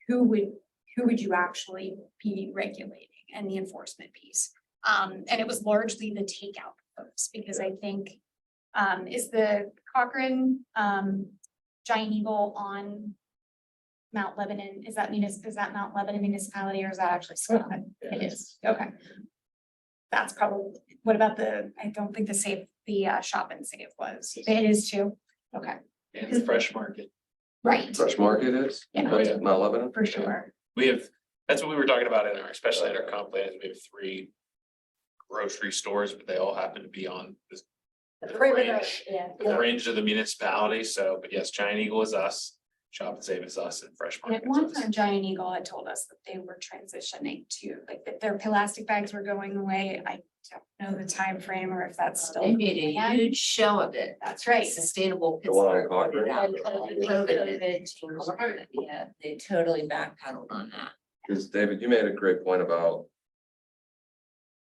who would you actually be regulating and the enforcement piece? And it was largely the takeout folks, because I think, is the Cochrane, Giant Eagle on Mount Lebanon, is that Mount Lebanon municipality, or is that actually Scott? It is, okay. That's probably, what about I don't think the Shop and Save was, it is too, okay, And the fresh market. right, Fresh Market is, Yeah. that's Mount Lebanon. for sure. We have, that's what we were talking about in our, especially in our comp plan, is we have 3 grocery stores, but they all happen to be on this The perimeter, fringe, yeah. the fringe of the municipality. So, but yes, Giant Eagle is us, Shop and Save is us, and Fresh And at Market one is us. time, Giant Eagle had told us that they were transitioning to, like, that their plastic bags were going away. I don't know the time frame or if that's still. They made a huge show of it. That's right. Sustainable The one on Pittsburgh. Concord? Yeah, they totally backpedaled on that. Because David, you made a great point about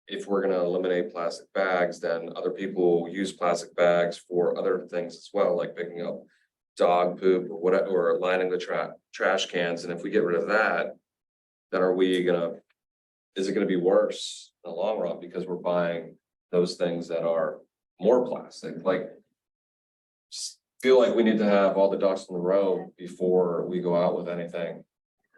if we're gonna eliminate plastic bags, then other people use plastic bags for other things as well, like picking up dog poop or whatever, or lining the trash cans. And if we get rid of that, then is it gonna be worse in the long run because we're buying those things that are more plastic, like just feel like we need to have all the ducks in the row before we go out with anything.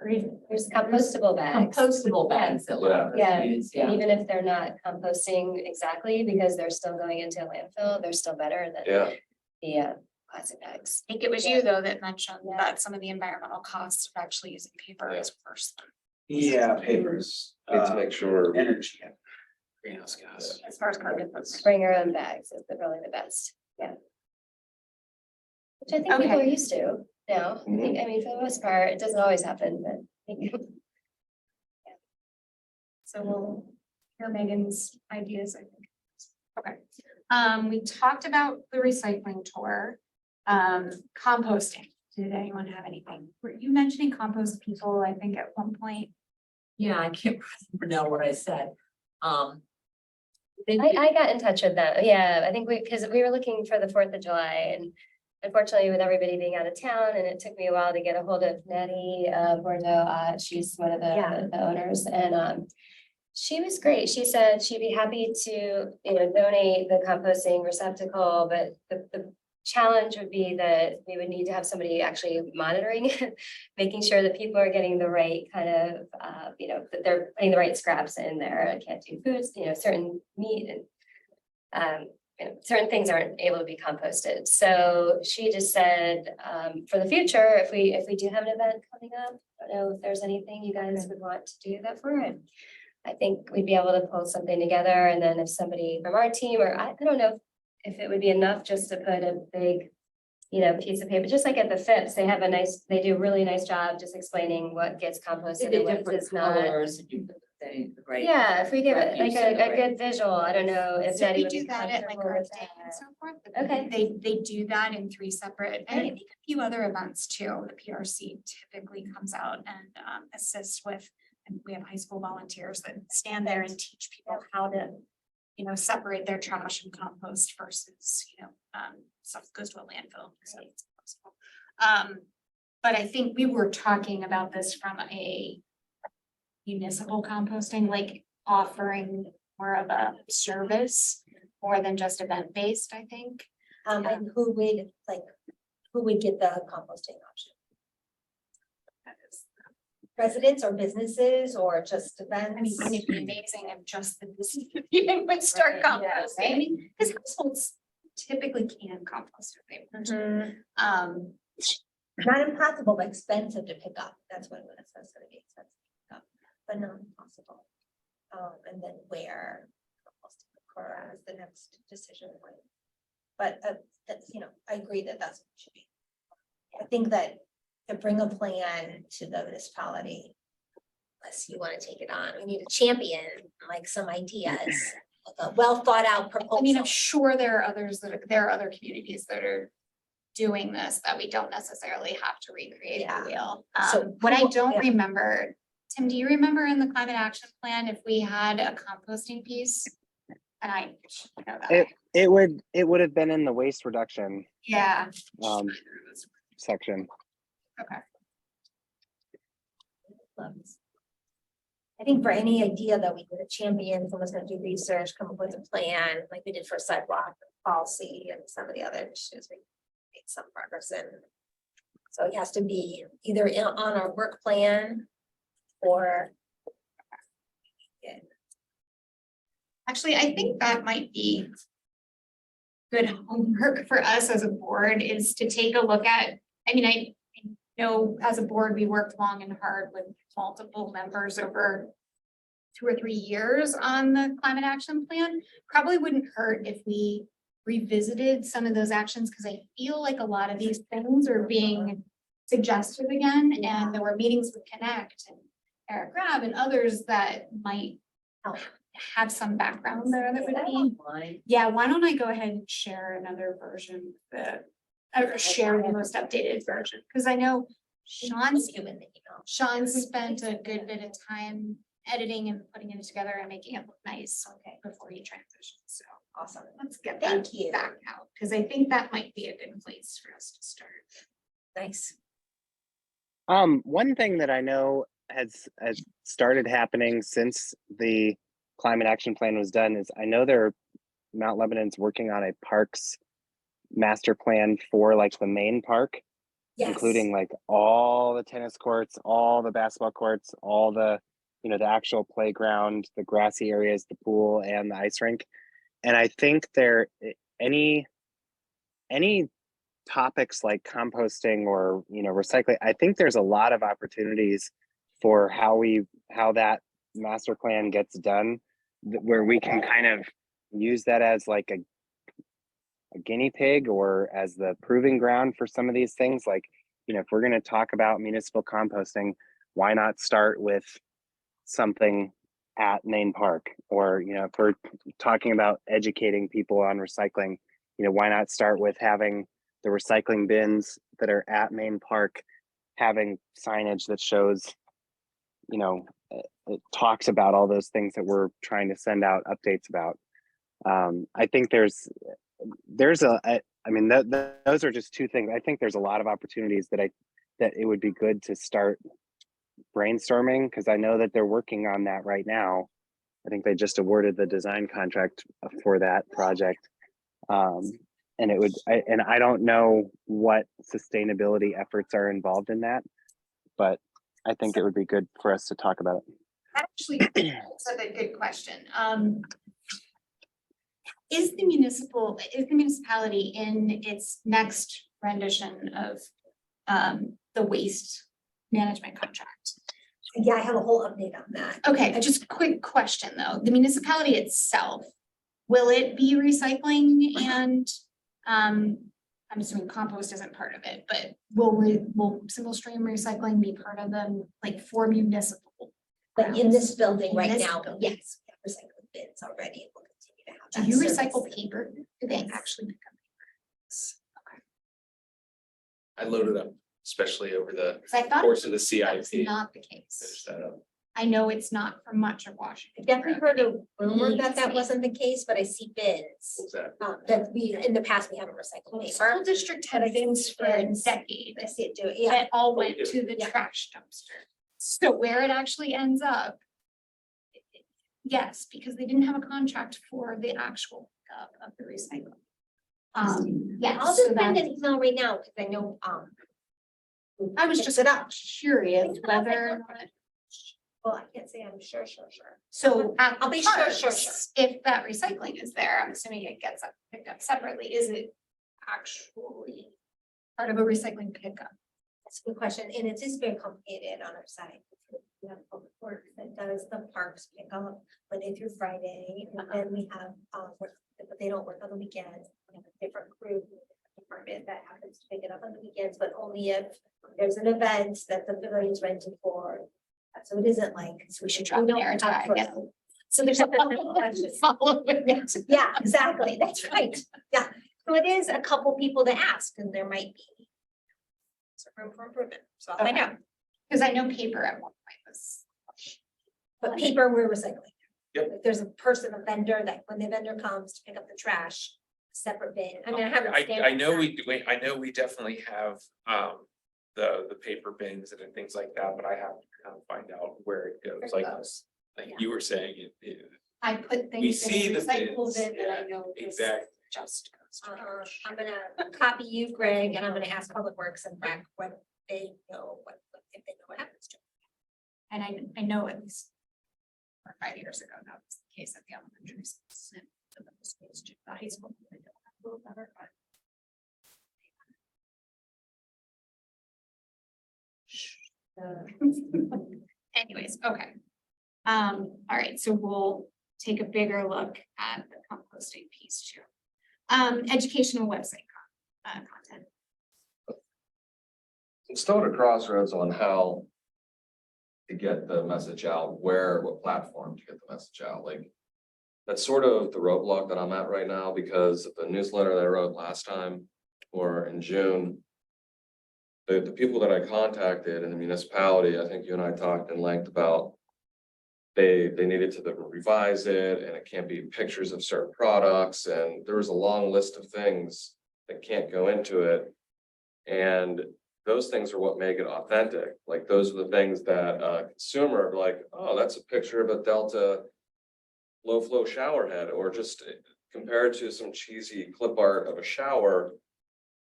There's compostable bags. Compostable bags that Yeah. will. Yeah, Yeah. even if they're not composting exactly, because they're still going into a landfill, they're still better than Yeah, the plastic bags. I think it was you, though, that mentioned Yeah. that some of the environmental costs of actually using paper is worse Yeah, papers, need to make sure. energy. Greenhouse gas. as far as carbon footprint. Bring your own bags is really the best, yeah. Which I think people Okay. are used to now. I mean, for the most part, it doesn't always happen, but I think. So we'll hear Megan's ideas, I think. Okay. We talked about the recycling tour, composting. Did anyone have anything? Were you mentioning compost people, I think at one point? Yeah, I can't remember now what I said. They I got in touch with them, yeah, I think because we were looking for the 4th of July, and unfortunately with everybody being out of town, and it took me a while to get a hold of Nettie Bordeaux, she's one of the owners, and she was great. She said she'd be happy to, donate the composting receptacle, but the challenge would be that we would need to have somebody actually monitoring it, making sure that people are getting the right kind of, that they're putting the right scraps in there. I can't do foods, certain meat and certain things aren't able to be composted. So she just said, for the future, if we do have an event coming up, I don't know if there's anything you guys would want to do that for it. I think we'd be able to pull something together, and then if somebody from our team, or I don't know if it would be enough just to put a big, piece of paper, just like at the FIPS, they have they do a really nice job just explaining what gets composted The and what different is not. colors and you put the right. Yeah, if we give it like refuse in the a right- good visual, I don't know if So Betty we would do be that at like comfortable Earth with Day and that. so forth. but Okay. They do that in 3 separate, and I Great. think a few other events too. The PRC typically comes out and assists with, and we have high school volunteers that stand there and teach people how to, separate their trash and compost versus, stuff goes to a landfill. So it's possible. But I think we were talking about this from a municipal composting, like offering more of a service more than just event-based, I think. And who would get the composting option? Residents or businesses or just I mean, events? wouldn't it be amazing if just the business even would start Right, yeah, composting? Because households typically can compost if they want to. Not impossible, but expensive to pick up. That's what it's gonna be expensive to pick up, but not impossible. And then where composting occur as the next decision point. But that's, I agree that that's what it should be. I think that to bring a plan to the municipality, unless you want to take it on, we need a champion, like some ideas, like a well thought out I mean, I'm proposal. sure there are there are other communities that are doing this that we don't necessarily have to recreate Yeah. the wheel. So What I who- don't yeah. remember, Tim, do you remember in the climate action plan if we had a composting piece? And I should know that. It would have been in the waste reduction Yeah. section. Okay. I think for any idea that we could champion, someone's gonna do research, come up with a plan, like we did for sidewalk policy and some of the other issues we made some progress in. So it has to be either on our work plan or. Yeah, Actually, I think that might be good homework for us as a board is to take a look at, I know as a board, we worked long and hard with multiple members over 2 or 3 years on the climate action plan. Probably wouldn't hurt if we revisited some of those actions, because I feel like a lot of these things are being suggested again, and there were meetings with Connect and Eric Grab and others that might have some background there that would be. Online. Yeah, why don't I go ahead and share another version that, or share the most updated version, because I know Sean's you in the email. Sean spent a good bit of time editing and putting it together and making it look nice before he transitioned, so Awesome. let's get that Thank you. back out, because I think that might be a good place for us to start. Nice. One thing that I know has started happening since the climate action plan was done is I know Mount Lebanon's working on a parks master plan for like the main park, Yes. including like all the tennis courts, all the basketball courts, all the, the actual playground, the grassy areas, the pool and the ice rink. And I think any topics like composting or, recycling, I think there's a lot of opportunities for how that master plan gets done, where we can kind of use that as like a guinea pig or as the proving ground for some of these things. Like, if we're going to talk about municipal composting, why not start with something at Main Park? Or, if we're talking about educating people on recycling, why not start with having the recycling bins that are at Main Park having signage that shows, it talks about all those things that we're trying to send out updates about. I think those are just two things. I think there's a lot of opportunities that it would be good to start brainstorming, because I know that they're working on that right now. I think they just awarded the design contract for that project. And I don't know what sustainability efforts are involved in that, but I think it would be good for us to talk about it. That actually is a good question. Is the municipality in its next rendition of the waste management contract? Yeah, I have a whole update on that. Okay, just a quick question though. The municipality itself, will it be recycling and I'm assuming compost isn't part of it, but will single stream recycling be part of them, like for municipal? But in this building In right this now, building. yes, we have recycling bins already. We'll continue to have Do that you service. recycle paper? Do they Yes. actually pick up paper? I loaded up, especially over the Cause I thought course of the that was CIP. not the Finish case. that up. I know it's not for much of I Washington. definitely heard a rumor Needs that to that be. wasn't the case, but I see bins. What was that? That we, in the past, we haven't recycled The paper. school district had bins for decades. I see it do it, yeah. That all we went do. to the Yeah. trash dumpster. So where it actually ends up. Yes, because they didn't have a contract for the actual pickup of the recycling. Yeah, I'll so just send that, an email right now, because I know, I was fix just it up. curious whether or not. Well, I can't say I'm sure. So at I'll the be sure, parks, if that recycling is there, I'm assuming it gets picked up separately, is it actually part of a recycling pickup? That's a good question, and it is very complicated on our side. We have public works that does the parks pick up Monday through Friday, and then we have, but they don't work on the weekends. We have a different crew department that happens to pick it up on the weekends, but only if there's an event that the pavilion's renting for. So it isn't like. So we should drop We don't there have tag. for- So there's a couple of questions. Follow it. Yeah, exactly, that's right, yeah, so it is a couple people to ask, and there might be. Some room for improvement, so I'll find Okay. out, Cause I know paper at one point was. but paper, we're recycling. Yep. If there's a person, a vendor, that when the vendor comes to pick up the trash, separate bin, I mean, I haven't. I know we do, I know we definitely have, the paper bins and things like that, but I have to kind of find out where it goes, like Yeah. you were saying, it. I put We things in see a the recycle bins, bin that I yeah, know this exactly. just goes to trash. I'm gonna copy you, Greg, and I'm gonna ask Public Works and Brad when they know if they know what happens to it. And I know at least 4 or 5 years ago, that was the case at the elementary schools. And so that was supposed to- the high school, they don't have a little better, but- Anyways, okay. All right, so we'll take a bigger look at the composting piece too. Educational website content. I'm still at a crossroads on how to get the message out, what platform to get the message out, like. That's sort of the roadblock that I'm at right now, because the newsletter that I wrote last time, or in June. The people that I contacted in the municipality, I think you and I talked in length about. They needed to revise it, and it can't be pictures of certain products, and there was a long list of things that can't go into it. And those things are what make it authentic. Like, those are the things that a consumer are like, oh, that's a picture of a Delta low flow shower head, or just compared to some cheesy clip art of a shower,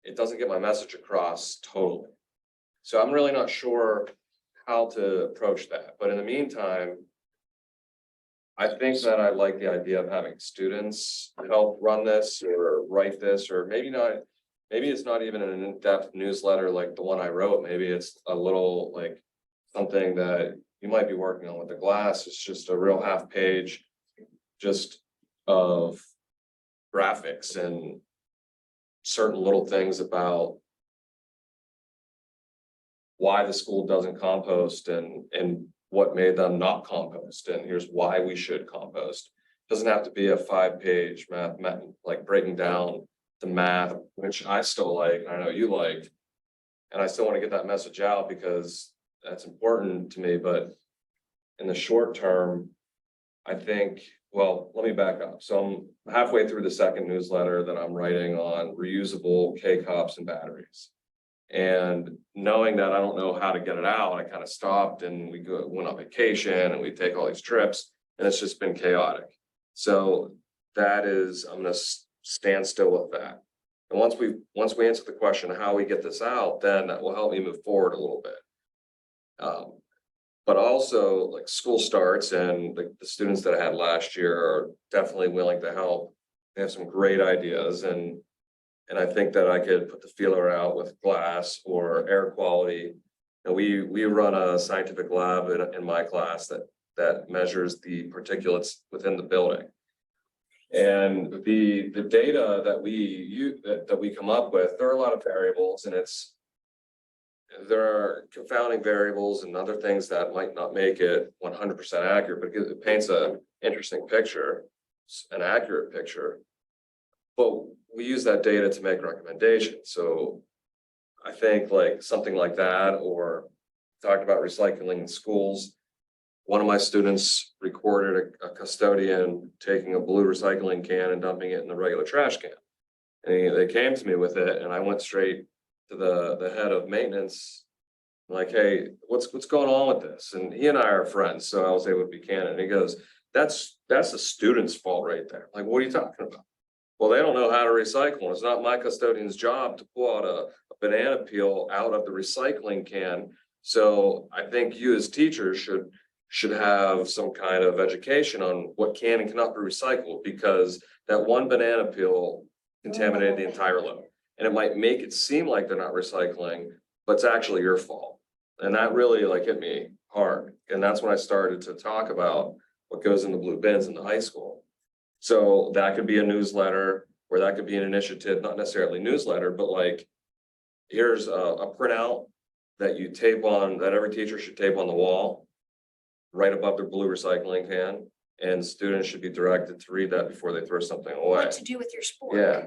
it doesn't get my message across totally. So I'm really not sure how to approach that. But in the meantime, I think that I like the idea of having students help run this or write this, or maybe not. Maybe it's not even an in-depth newsletter like the one I wrote. Maybe it's a little like something that you might be working on with the glass. It's just a real half page just of graphics and certain little things about why the school doesn't compost and what made them not compost, and here's why we should compost. Doesn't have to be a 5-page math, like breaking down the math, which I still like, and I know you liked. And I still want to get that message out because that's important to me, but in the short term, I think, well, let me back up. So I'm halfway through the second newsletter that I'm writing on reusable K-cups and batteries. And knowing that I don't know how to get it out, I kind of stopped, and went on vacation, and we take all these trips, and it's just been chaotic. So that is, I'm gonna stand still with that. And once we answer the question, how we get this out, then that will help me move forward a little bit. But also, like, school starts, and the students that I had last year are definitely willing to help. They have some great ideas, and I think that I could put the feeler out with glass or air quality. And we run a scientific lab in my class that measures the particulates within the building. And the data that that we come up with, there are a lot of variables and there are confounding variables and other things that might not make it 100% accurate, but it paints a interesting picture, an accurate picture. But we use that data to make recommendations. So I think like something like that, or talked about recycling in schools. One of my students recorded a custodian taking a blue recycling can and dumping it in the regular trash can. And they came to me with it and I went straight to the head of maintenance. Like, hey, what's going on with this? And he and I are friends, so I was able to be candid. And he goes, that's the student's fault right there. Like, what are you talking about? Well, they don't know how to recycle. It's not my custodian's job to pull out a banana peel out of the recycling can. So I think you as teachers should have some kind of education on what can and cannot be recycled, because that one banana peel contaminated the entire load. And it might make it seem like they're not recycling, but it's actually your fault. And that really like hit me hard. And that's when I started to talk about what goes in the blue bins in the high school. So that could be a newsletter, or that could be an initiative, not necessarily newsletter, but like, here's a printout that you tape on, that every teacher should tape on the wall, right above their blue recycling can. And students should be directed to read that before they throw something away. What to do with your sport. Yeah,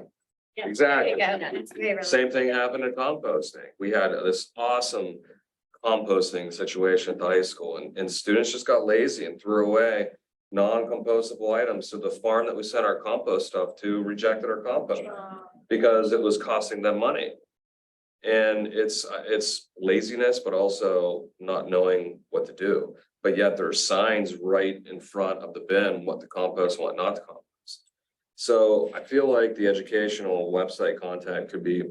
Yeah. exactly. It's very relevant. Same thing happened at composting. We had this awesome composting situation at the high school, and students just got lazy and threw away non-compostable items. So the farm that we sent our compost stuff to rejected our compost because it was costing them money. And it's laziness, but also not knowing what to do. But yet there are signs right in front of the bin, what to compost, what not to compost. So I feel like the educational website content could be,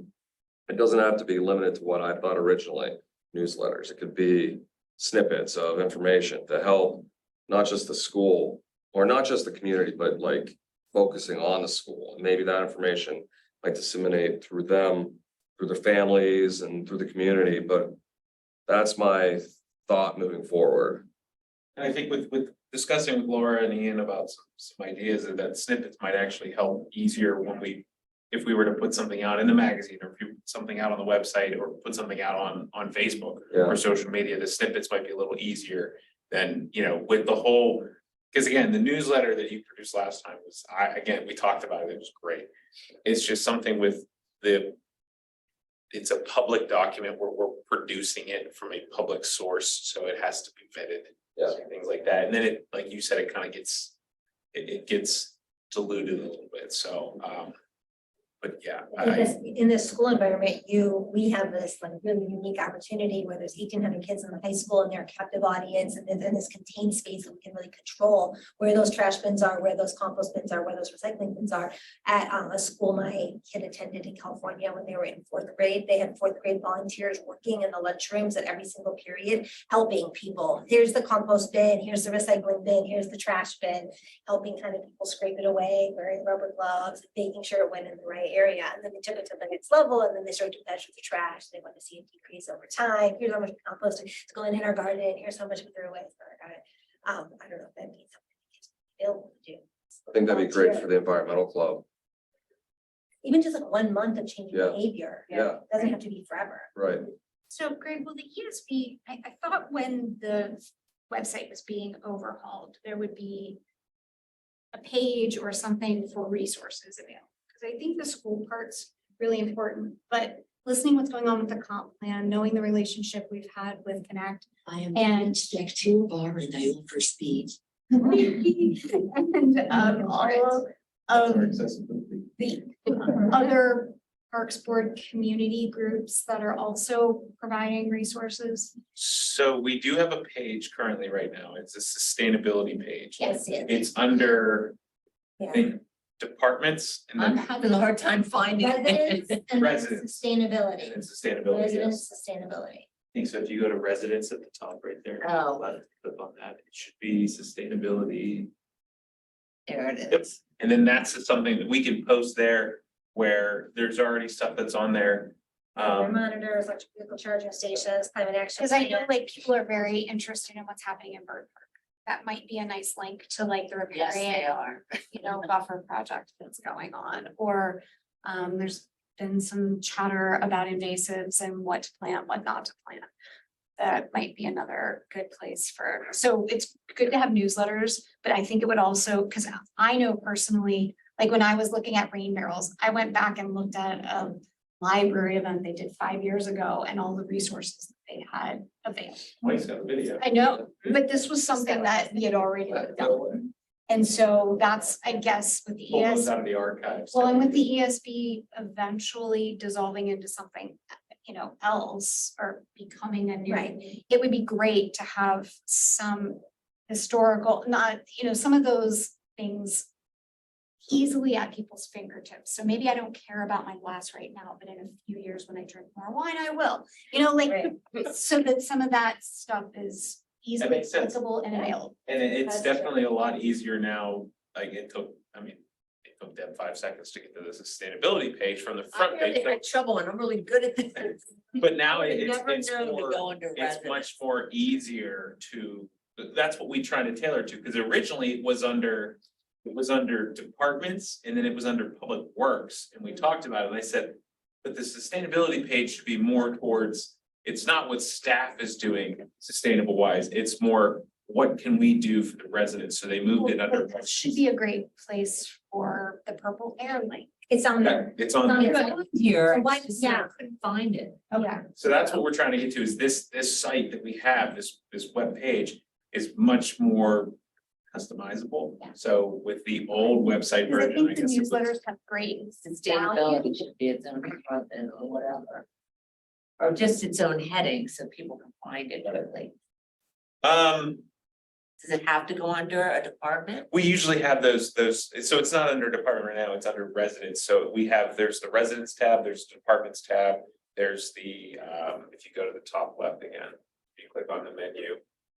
it doesn't have to be limited to what I thought originally, newsletters. It could be snippets of information to help not just the school or not just the community, but like focusing on the school. Maybe that information might disseminate through them, through their families and through the community, but that's my thought moving forward. And I think with discussing with Laura and Ian about some ideas that snippets might actually help easier when if we were to put something out in the magazine, or if you put something out on the website, or put something out on Facebook Yeah. or social media, the snippets might be a little easier than, with the whole. Because again, the newsletter that you produced last time was, we talked about it, it was great. It's just something with it's a public document where we're producing it from a public source, so it has to be vetted. Yeah. Things like that, and then it, like you said, it kind of gets, it gets diluted a little bit, so, but yeah. In this school environment, we have this like really unique opportunity where there's 1,800 kids in the high school and they're a captive audience, and in this contained space that we can really control where those trash bins are, where those compost bins are, where those recycling bins are. At a school my kid attended in California when they were in 4th grade, they had 4th grade volunteers working in the lunchrooms at every single period, helping people. Here's the compost bin, here's the recycling bin, here's the trash bin, helping kind of people scrape it away, wearing rubber gloves, making sure it went in the right area. And then they took it to the next level, and then they started to measure the trash. They want to see a decrease over time. Here's how much compost is going in our garden. Here's how much we threw away for our garden. I don't know if that means something kids are able to do. I think that'd be great for the environmental club. Even just like 1 month of changing Yeah. behavior. Yeah. It doesn't have to be forever. Right. So Greg, will the ESB, I thought when the website was being overhauled, there would be a page or something for resources available. Because I think the school part's really important, but listening what's going on with the comp plan, knowing the relationship we've had with Connect. I am And- expecting bar and I offer speed. And all of the other Parks Board community groups that are also providing resources. So we do have a page currently right now, it's a sustainability page. Yes, It's under, I Yeah. think, departments and I'm then having a hard time finding Residents it. and then Residents. sustainability. and sustainability, yes. Residents sustainability. I think so, if you go to residents at the top right there. Oh. Click on that, it should be sustainability. There it Yep. is. And then that's something that we can post there where there's already stuff that's on there. Monitors, electric vehicle charging stations, climate action. Because I know plan. like people are very interested in what's happening in Bird Park. that might be a nice link to like the riparian, buffer project that's going on, or there's been some chatter about invasives and what to plant, what not to plant. That might be another good place for, so it's good to have newsletters, but I think it would also, because I know personally, like when I was looking at rain barrels, I went back and looked at a library event they did 5 years ago and all the resources that they had available. Mike's got a video. I know, but this was something that we had already done. And so that's, I guess, with the Pull those ESB, out of the archives. well, and with the ESB eventually dissolving into something, else or becoming a new. Right. It would be great to have some historical, not, some of those things easily at people's fingertips. So maybe I don't care about my glass right now, but in a few years when I drink more wine, I will, so that some of that stuff is easily makes sense. accessible and available. And it's That's definitely a lot easier now, like it took them 5 seconds to get to the sustainability page from the I front really page. had trouble and I'm really good at this. But now I would've it's, never it's known to more, go under it's resident. much more easier to, that's what we try to tailor to, because originally it was under departments and then it was under public works, and we talked about it, and I said, but the sustainability page should be more towards, it's not what staff is doing sustainable wise, it's more, what can we do for the residents, so they moved it under. That should be a great place for the purple air link. It's on Yeah, there. it's on, It's It's on here, So why- it's just that I yeah. couldn't find it. Okay. so that's what we're trying to get to, is this site that we have, this web page is much more customizable. Yeah. So with the old website Because I version, I think the guess it was- newsletters have great Sustainability should be its own department or whatever. Or just its own heading so people can find it quickly. Does it have to go under a department? We usually have those, so it's not under department right now, it's under residents, so there's the residents tab, there's the departments tab. There's the, if you go to the top left again, you click on the menu,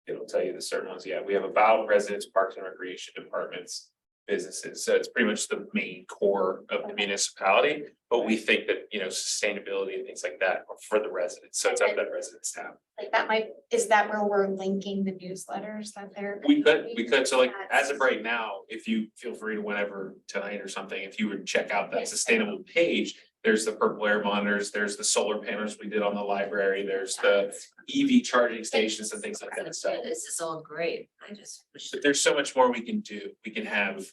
it'll tell you the certain ones, yeah, we have about residents, parks and recreation departments. Businesses, so it's pretty much the main core of the municipality, but we think that, sustainability and things like that are for the residents, so it's up that residents tab. Like is that where we're linking the newsletters that they're? We could, so like, as of right now, if you feel free to whenever tonight or something, if you would check out that sustainable page. There's the purple air monitors, there's the solar panels we did on the library, there's the EV charging stations and things like that, so. This is all great. I just wish. But there's so much more we can do, we can have,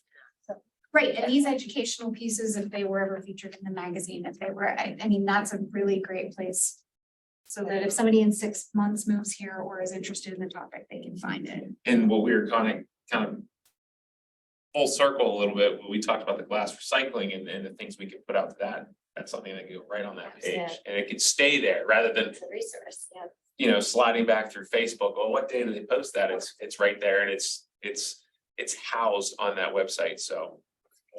Right, and these educational pieces, if they were ever featured in the magazine, if they were, I mean, that's a really great place. So that if somebody in 6 months moves here or is interested in the topic, they can find it. and what we were kind of. Full circle a little bit, when we talked about the glass recycling and the things we could put out to that, that's something that can go right on that page, Yeah. and it can stay there rather than. It's a resource, yeah. Sliding back through Facebook, well, what day do they post that? It's right there and it's housed on that website, so.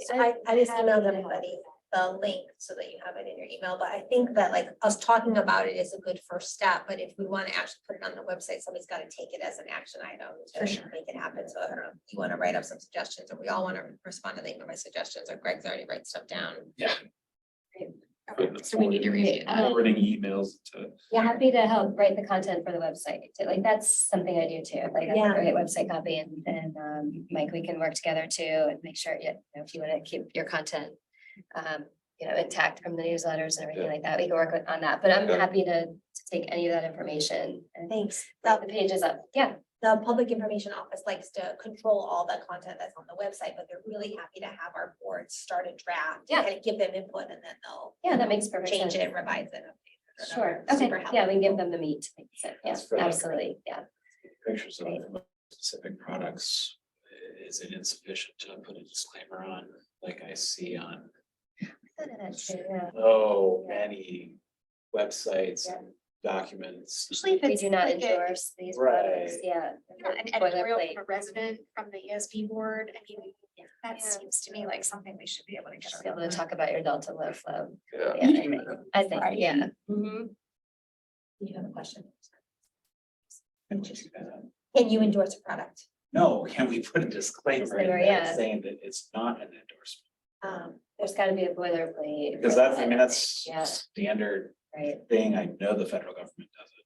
So I just emailed everybody the link so that you have it in your email, but I think that like us talking about it is a good first step, but if we want to actually put it on the website, somebody's got to take it as an action item to make it happen. So I don't know, you want to write up some suggestions, or we all want to respond to my suggestions, or Greg's already write stuff down. Okay, so we need to read it. Forwarding emails to. Yeah, happy to help write the content for the website. too. Like, that's something I do too. Like, Yeah. I write website copy and Mike, we can work together too and make sure, if you want to keep your content intact from the newsletters and everything like that, we can work on that. But I'm Yeah. happy to take any of that information and Thanks. put the pages up. Yeah, The Public Information Office likes to control all the content that's on the website, but they're really happy to have our board start a draft. Yeah. Kind of give them input, and then they'll yeah, that makes perfect sense. change it, revise it. update it. Sure. Super Okay. helpful. Yeah, we can give them the meat. So, yeah, That's for the- absolutely. Yeah. Pictures of specific products, is it insufficient to put a disclaimer on, like I see on I thought of that too, yeah. so many websites and documents? Especially if We it's do not like a- endorse these products. Right. Yeah. an editorial Boilerplate. from a resident from the ESB board. I mean, that Yeah. seems to me like something we should be able to get Just be able to around. talk about your Delta low flow. Yeah. Yeah, I think, Right. yeah. You have a question? Can Can you endorse a product? No, can we put a disclaimer in Disclaimer, there yeah. saying that it's not an endorsement? There's gotta be a boilerplate. Because that's, I mean, that's Yeah, standard right. thing. I know the federal government does it.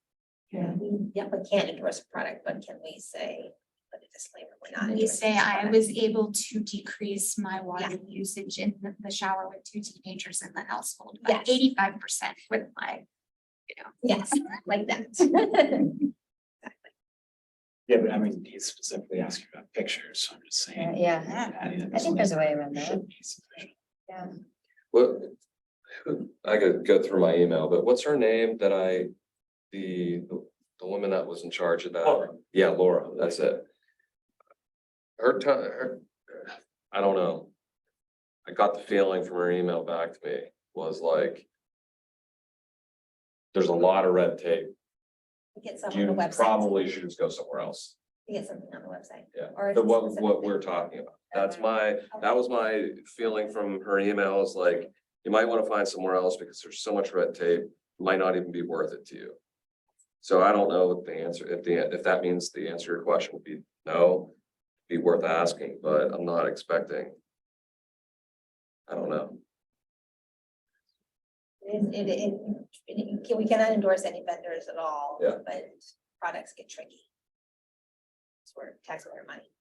Yeah, we can't endorse a product, but can we say, put a disclaimer, we're not. We endorsing say this I product. was able to decrease my water usage in the shower with 2 teenagers in the household by Yes. 85% with my, Yes, like that. Yeah, but I mean, he's specifically asking about pictures, so I'm just saying. Yeah, adding a I think there's a way around disclaimer that. should be sufficient. Yeah. What, I could go through my email, but what's her name that the woman that was in charge of that? Laura. Yeah, Laura, that's it. I don't know. I got the feeling from her email back to me was like, there's a lot of red tape. Get something on You the website. probably should just go somewhere else. Get something on the website. Yeah, Or the if it's what specific. we're talking about. That was my feeling from her email is like, you might want to find somewhere else because there's so much red tape, it might not even be worth it to you. So I don't know what the answer, if that means the answer to your question would be no, be worth asking, but I'm not expecting. I don't know. We cannot endorse any vendors at all. Yeah. But products get tricky. It's where taxpayer money.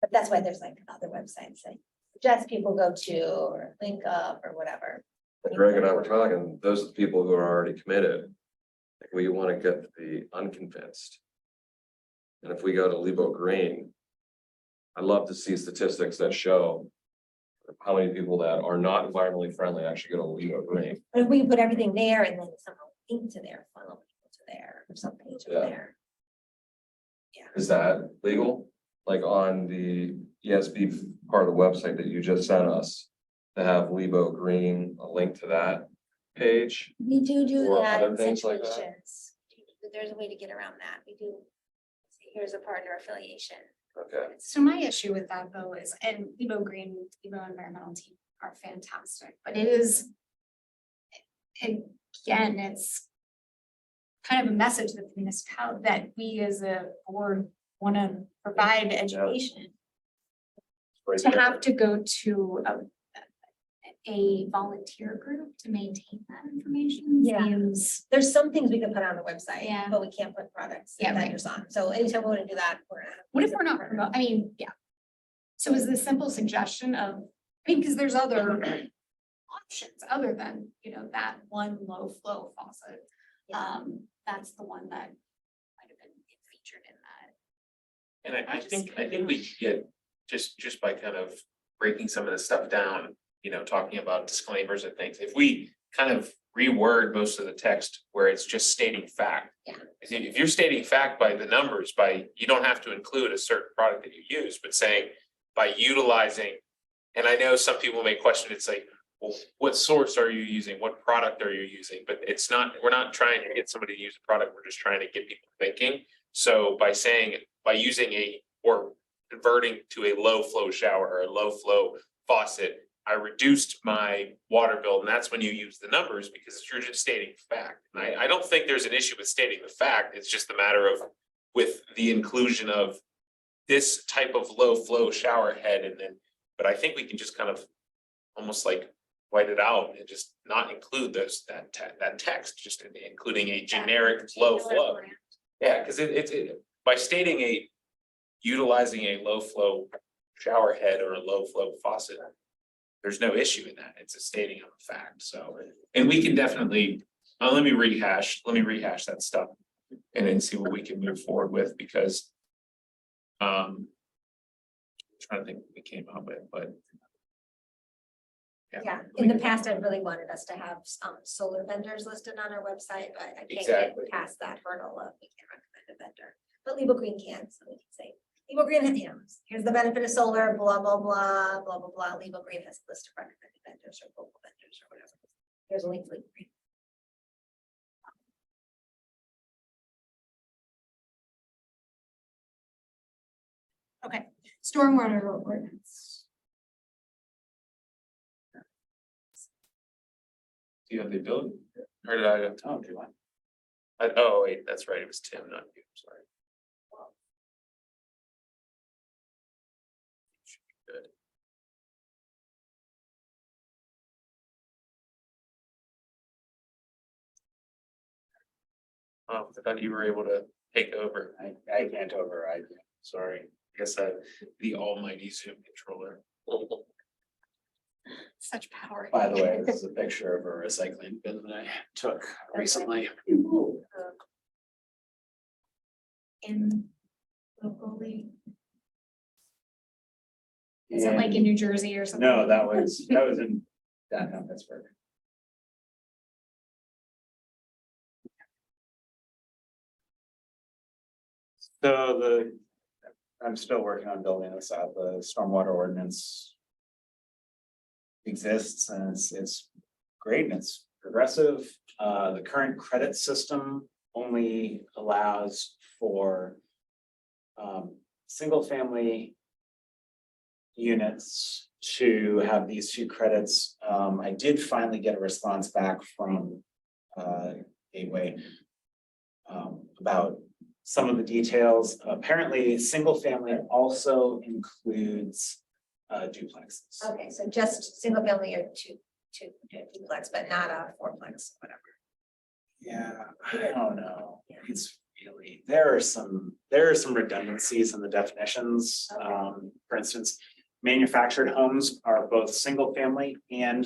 But that's why there's like other websites that just people go to or link up or whatever. And Greg and I were talking, those are the people who are already committed. Like, we want to get the unconvinced. And if we go to Lebo Green, I'd love to see statistics that show how many people that are not environmentally friendly actually go to Lebo Green. But if we put everything there and then somehow link to their funnel people to there or some page Yeah. over there. Is that legal? Like on the ESB part of the website that you just sent us, to have Lebo Green, a link to that page? We do Or that other in things like that? situations. But there's a way to get around that. We do. Here's a partner affiliation. Okay, so my issue with that though is, and Lebo Green, Lebo Environmental team are fantastic, but it is. Again, it's kind of a message that the municipality, that we as a board want to provide education. To have to go to a volunteer group to maintain that information Yeah. seems. There's some things we can put on the website, Yeah. but we can't put products Yeah, and right. vendors on. So anytime we want to do that, we're. What if we're not, I mean, yeah. So is the simple suggestion of, I mean, because there's other options other than, that one low flow faucet. That's the one that might have been featured in that. And I think we could get, just by kind of breaking some of this stuff down, talking about disclaimers and things, if we kind of reword most of the text where it's just stating fact. Yeah. If you're stating fact by the numbers, you don't have to include a certain product that you use, but saying by utilizing. And I know some people may question, it's like, well, what source are you using? What product are you using? But it's not, we're not trying to get somebody to use a product, we're just trying to get people thinking. So by using or converting to a low flow shower or a low flow faucet, I reduced my water bill, and that's when you use the numbers, because you're just stating fact. And I don't think there's an issue with stating the fact, it's just a matter of with the inclusion of this type of low flow shower head, and then, but I think we can just kind of almost like white it out and just not include that text, just including a generic low flow. Yeah, because it's by stating utilizing a low flow shower head or a low flow faucet, there's no issue in that. It's a stating of a fact. So, and we can definitely, let me rehash that stuff and then see what we can move forward with, because trying to think what we came up with, but Yeah, in the past, I really wanted us to have solar vendors listed on our website, but I can't Exactly. get past that hurdle of we can't recommend a vendor. But Lebo Green can, so we can say, Lebo Green, here's the benefit of solar, blah, blah, blah, blah, blah, blah. Lebo Green has a list of recommended vendors or local vendors or whatever. Here's a link to Lebo Green. Okay, stormwater ordinance. do you have the ability? Or did I? Oh, do you want? Oh, wait, that's right. It was Tim, not you. Sorry. Should be good. Oh, I thought you were able to take over. I can't override. Sorry. guess the almighty Zoom controller. Such power. By the way, this is a picture of a recycling bin that I took recently. In locally. Is it like in New Jersey or something? No, that was in downtown Pittsburgh. So I'm still working on building this out. The stormwater ordinance exists and it's great and it's progressive. The current credit system only allows for single family units to have these 2 credits. I did finally get a response back from Gateway about some of the details. Apparently, single family also includes duplexes. Okay, so just single family or two duplex, but not a fourplex, whatever. Yeah, I don't know. It's really, there are some redundancies in the definitions. For instance, manufactured homes are both single family and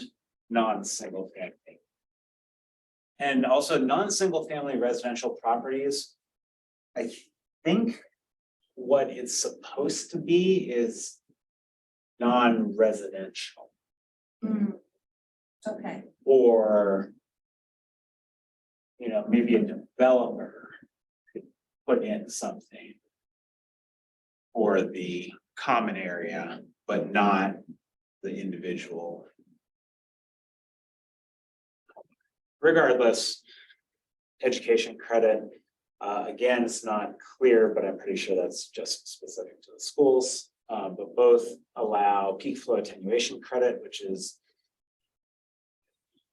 non-single family. And also non-single family residential properties. I think what it's supposed to be is non-residential Okay. or maybe a developer could put in something for the common area, but not the individual. Regardless, education credit, again, it's not clear, but I'm pretty sure that's just specific to the schools. But both allow peak flow attenuation credit, which is,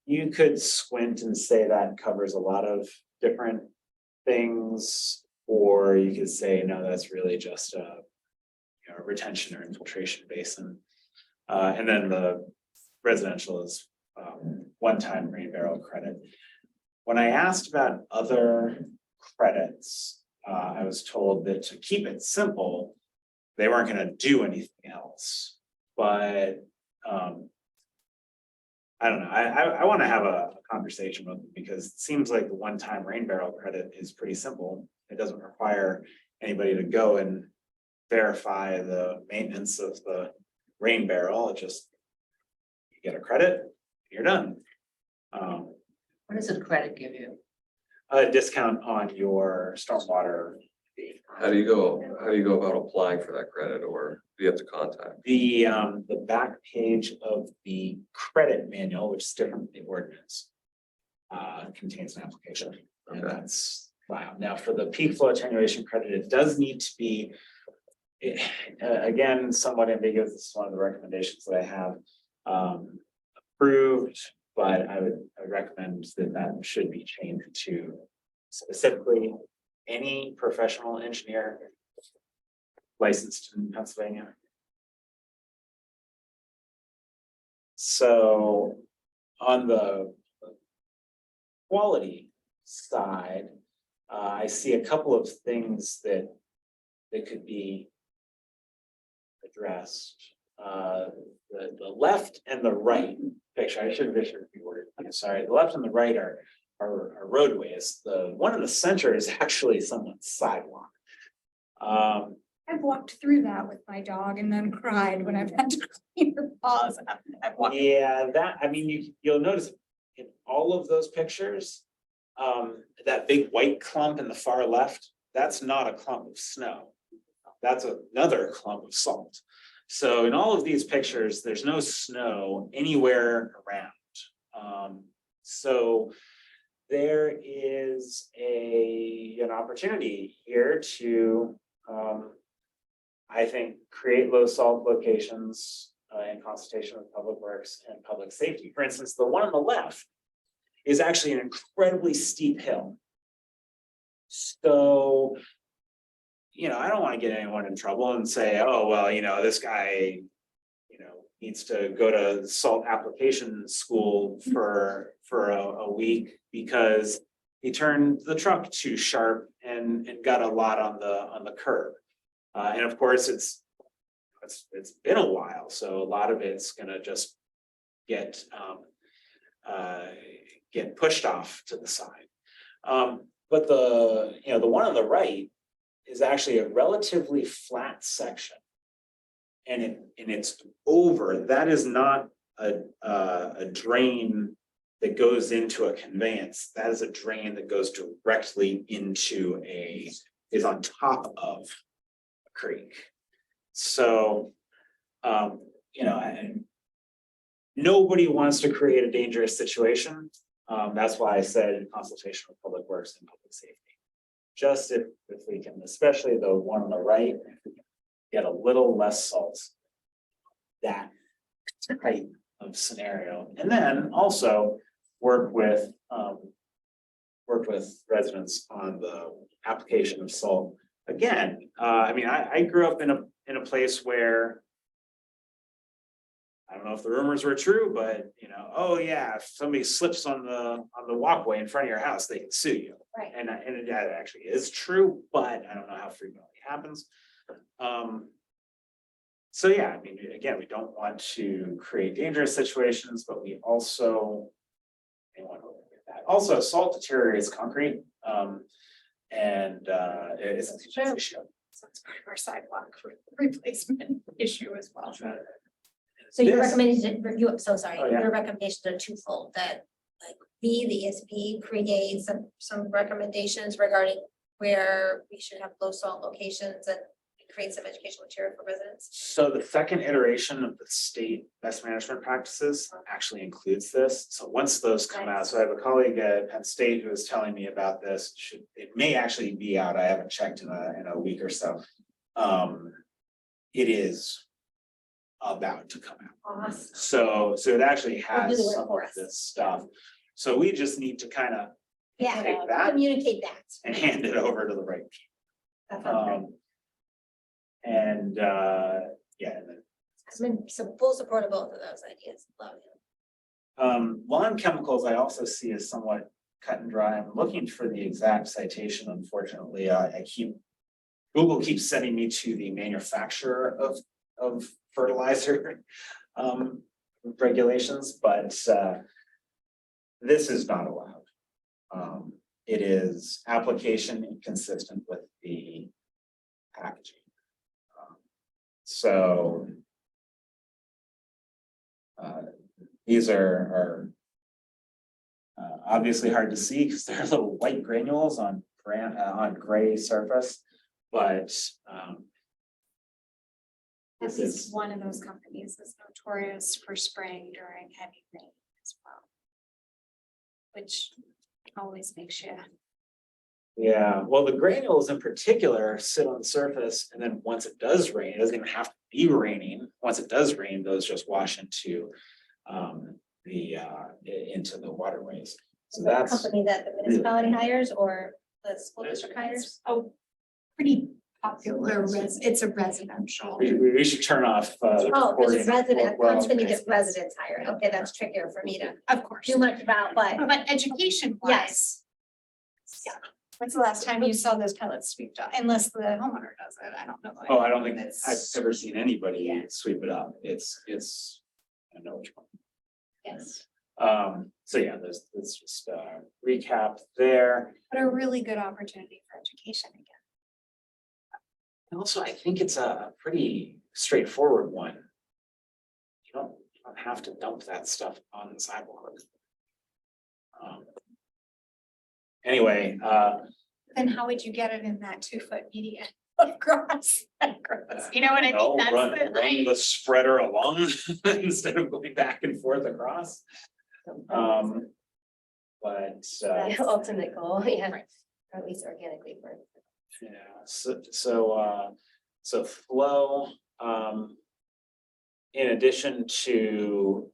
you could squint and say that covers a lot of different things, or you could say, no, that's really just a retention or infiltration basin. And then the residential is one-time rain barrel credit. When I asked about other credits, I was told that to keep it simple, they weren't going to do anything else. But I don't know. I want to have a conversation with them because it seems like the one-time rain barrel credit is pretty simple. It doesn't require anybody to go and verify the maintenance of the rain barrel. It just, you get a credit, you're done. What does a credit give you? A discount on your stormwater fee. How do you go about applying for that credit, or do you have to contact? The back page of the credit manual, which is different than the ordinance, contains an application, and Okay. that's wow. Now for the peak flow attenuation credit, it does need to be, again, somewhat ambiguous. This is one of the recommendations that I have approved, but I would recommend that should be changed to specifically any professional engineer licensed in Pennsylvania. So on the quality side, I see a couple of things that could be addressed. The left and the right picture, I should have reworded. I'm sorry. The left and the right are roadways. The one in the center is actually someone's sidewalk. I've walked through that with my dog and then cried when I've had to clean her paws. I've walked. Yeah, you'll notice in all of those pictures, that big white clump in the far left, that's not a clump of snow. That's another clump of salt. So in all of these pictures, there's no snow anywhere around. So there is an opportunity here to, I think, create low salt locations in consultation with Public Works and Public Safety. For instance, the one on the left is actually an incredibly steep hill. So, I don't want to get anyone in trouble and say, oh, well, this guy, needs to go to salt application school for a week because he turned the truck too sharp and got a lot on the curb. And of course, it's been a while, so a lot of it's gonna just get get pushed off to the side. But the one on the right is actually a relatively flat section. And it's over, that is not a drain that goes into a conveyance. That is a drain that goes directly into is on top of a creek. So, and nobody wants to create a dangerous situation. That's why I said in consultation with Public Works and Public Safety. Just if we can, especially the one on the right, if we can get a little less salt. That type of scenario, and then also work with residents on the application of salt. Again, I mean, I grew up in a place where I don't know if the rumors were true, but oh yeah, if somebody slips on the walkway in front of your house, they can sue you. Right. And it actually is true, but I don't know how frequently it happens. So yeah, I mean, again, we don't want to create dangerous situations, but we also may want to look at that. Also, salt deteriorates concrete, and it's an issue. So it's part of our sidewalk replacement issue as well. So your This- recommendation, so sorry, Oh, yeah. your recommendations are twofold, that like we, the ESP, create some recommendations regarding where we should have low salt locations and create some educational material for residents. So the second iteration of the state best management practices actually includes this. So once those come out, so I have a colleague at Penn State who is telling me about this. It may actually be out. I haven't checked in a week or so. It is about to come out. Awesome. So it actually do the has work some for of us. this stuff. So we just need to kind of Yeah, take that communicate that. and hand it over to the right people. That sounds great. And yeah, and then I'm in some full support of both of those ideas. Love it. lawn chemicals, I also see as somewhat cut and dry. I'm looking for the exact citation, unfortunately. Google keeps sending me to the manufacturer of fertilizer regulations, but this is not allowed. It is application inconsistent with the packaging. So these are obviously hard to see because they're little white granules on gray surface, but At this least is, one of those companies is notorious for spraying during heavy rain as well. Which always makes you. yeah, well, the granules in particular sit on the surface, and then once it does rain, it doesn't even have to be raining. Once it does rain, those just wash into into the waterways. So that's, Company that the municipality hires or the school district hires. Oh, pretty popular, it's a residential. we should turn off. Oh, recording. it's resident, Well, company that residents hire. Okay, that's trickier for me to Of course. do much about, but But education wise. Yeah, when's the last time you saw those pellets swept up? Unless the homeowner does it, I don't know. Oh, I don't think It's- I've ever seen anybody Yeah. sweep it up. It's, I know which one. Yes, So yeah, there's just recap there. but a really good opportunity for education again. And also, I think it's a pretty straightforward one. You don't have to dump that stuff on the sidewalk. Anyway, Then how would you get it in that 2-foot median of grass? You know what I mean? That's run the the spreader along instead of going back and forth across. But The ultimate goal, yeah, or at least organically for. yeah, so flow, in addition to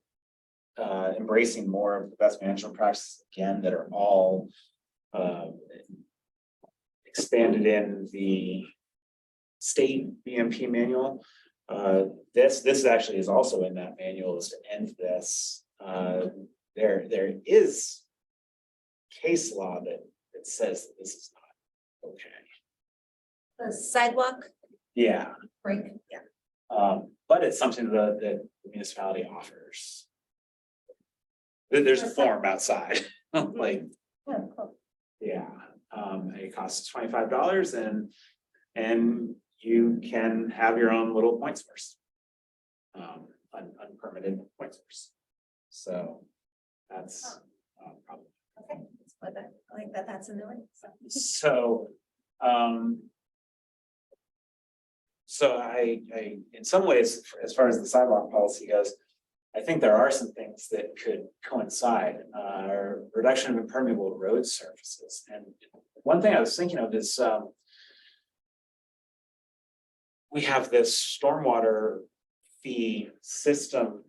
embracing more of the best management practices, again, that are all expanded in the state BMP manual. This actually is also in that manual, is to end this. There is case law that says that this is not okay. the sidewalk Yeah, break, yeah. but it's something that the municipality offers. There's a form outside, like, Yeah, cool. yeah, it costs $25 and you can have your own little point source. Unpermitted point source. So that's probably. Okay, that's what I like that that's in the way. So, so I, in some ways, as far as the sidewalk policy goes, I think there are some things that could coincide, reduction of impermeable road surfaces. And one thing I was thinking of is, we have this stormwater fee system.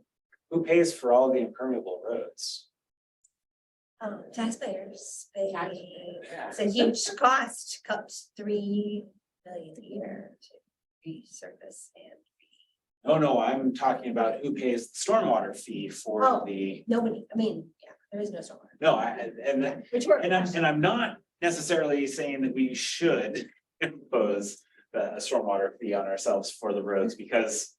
Who pays for all the impermeable roads? Taxpayers, it's a huge cost, comes 3 million a year to resurface and. Oh, no, I'm talking about who pays the stormwater fee for Oh. the, Nobody, I mean, yeah, there is no stormwater. no, and I'm not necessarily saying that we should impose a stormwater fee on ourselves for the roads, because,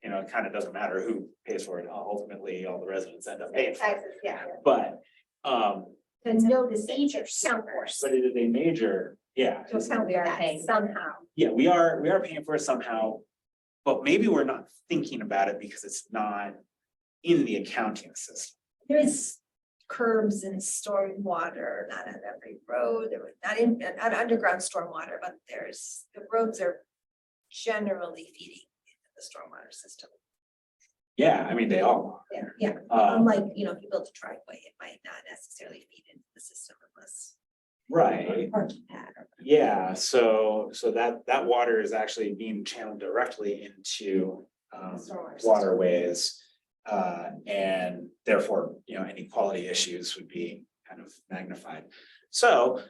you know, it kind of doesn't matter who pays for it. Ultimately, all the residents end up paying for it. Taxes, yeah. But, To notice major numbers. but it is a major, yeah. To account We are for that paying. somehow. Yeah, we are paying for it somehow, but maybe we're not thinking about it because it's not in the accounting system. There is curbs and storm water, not on every road, there was not underground storm water, but the roads are generally feeding into the stormwater system. Yeah, I mean, they all Yeah, yeah, are. unlike, you know, if you build a driveway, it might not necessarily feed into the system unless. Right, Parking pad or. yeah, so that water is actually being channeled directly into Stormwater system. waterways. And therefore, you know, any quality issues would be kind of magnified. So,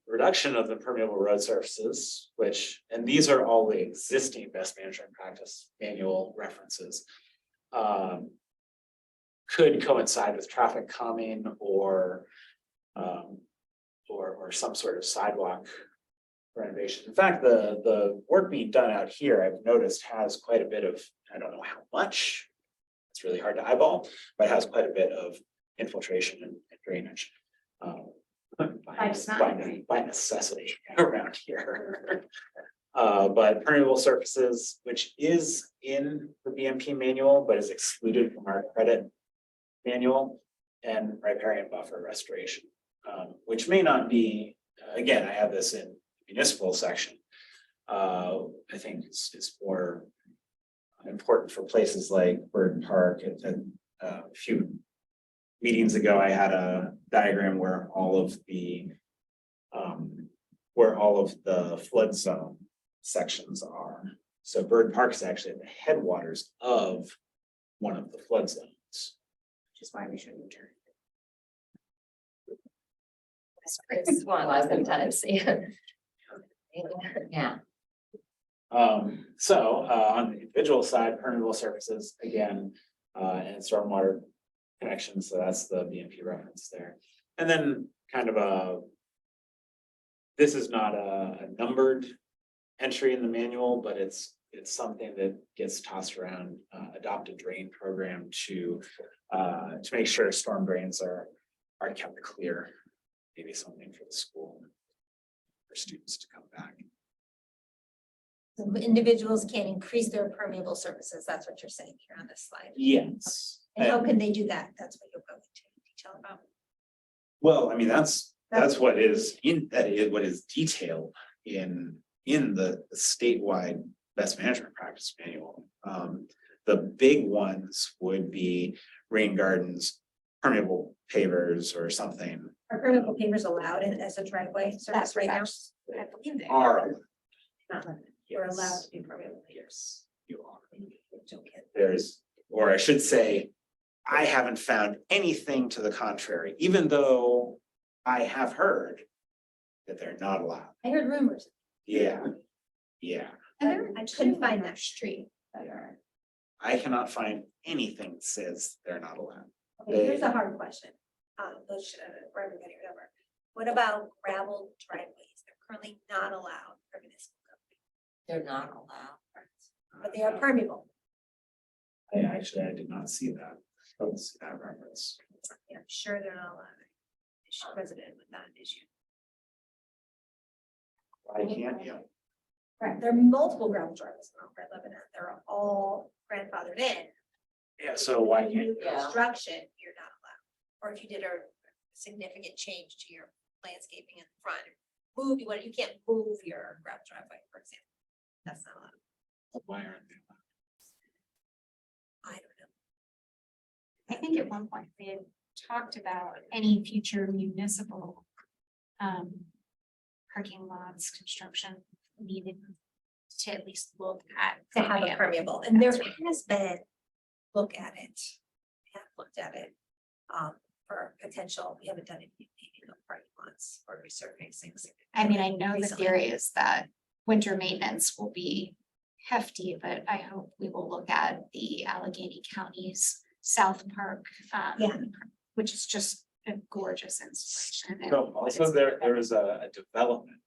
reduction of the permeable road surfaces, which, and these are all the existing best management practice manual references. Could coincide with traffic calming or some sort of sidewalk renovation. In fact, the work being done out here, I've noticed, has quite a bit of, I don't know how much. It's really hard to eyeball, but it has quite a bit of infiltration and drainage. By necessity around here. But permeable surfaces, which is in the BMP manual, but is excluded from our credit manual, and riparian buffer restoration, which may not be, again, I have this in municipal section. I think it's more important for places like Bird Park. And a few meetings ago, I had a diagram where all of the flood zone sections are. So Bird Park is actually at the headwaters of one of the flood zones. Which is why we shouldn't turn. It's one sometimes, yeah. Yeah, So on the individual side, permeable surfaces, again, and stormwater connections, so that's the BMP reference there. And then kind of this is not a numbered entry in the manual, but it's something that gets tossed around, adopt a drain program to make sure storm drains are kept clear. Maybe something for the school, for students to come back. So individuals can increase their permeable surfaces, that's what you're saying here on this slide. Yes. And how can they do that? That's what you're going to detail about. Well, I mean, that's what is what is detailed in the statewide best management practice manual. The big ones would be rain gardens, permeable pavers or something. Are permeable pavers allowed as a driveway surface right now? I believe they Are. Not limited. You're allowed Yes. to do permeable pavers. Yes, you are. Okay. There's, or I should say, I haven't found anything to the contrary, even though I have heard that they're not allowed. I heard rumors. Yeah, yeah. I couldn't find that street. I cannot find anything that says they're not allowed. Okay, here's a hard question. Which, for everybody, whatever. What about gravel driveways? They're currently not allowed for municipal They're not allowed. but they are permeable. I did not see that. I don't see that reference. Yeah, I'm sure they're not allowed. Resident with that issue. I can't, yeah. Right, there are multiple gravel drivers in Red Lebanon. They're all grandfathered in. Yeah, so why When you can't? Yeah. Construction, you're not allowed. Or if you did a significant change to your landscaping in front, you can't move your gravel driveway, for example. That's not allowed. Why aren't they? I don't know. I think at one point they had talked about any future municipal parking lots, construction needed to at least look at. To have a permeable, and there has been, look at it. Have looked at it, for potential, we haven't done any paving of parking lots or resurfacing. I mean, I know the Recently. theory is that winter maintenance will be hefty, but I hope we will look at the Allegheny County's South Park. Yeah. Which is just a gorgeous installation. and So also it's- there is a development.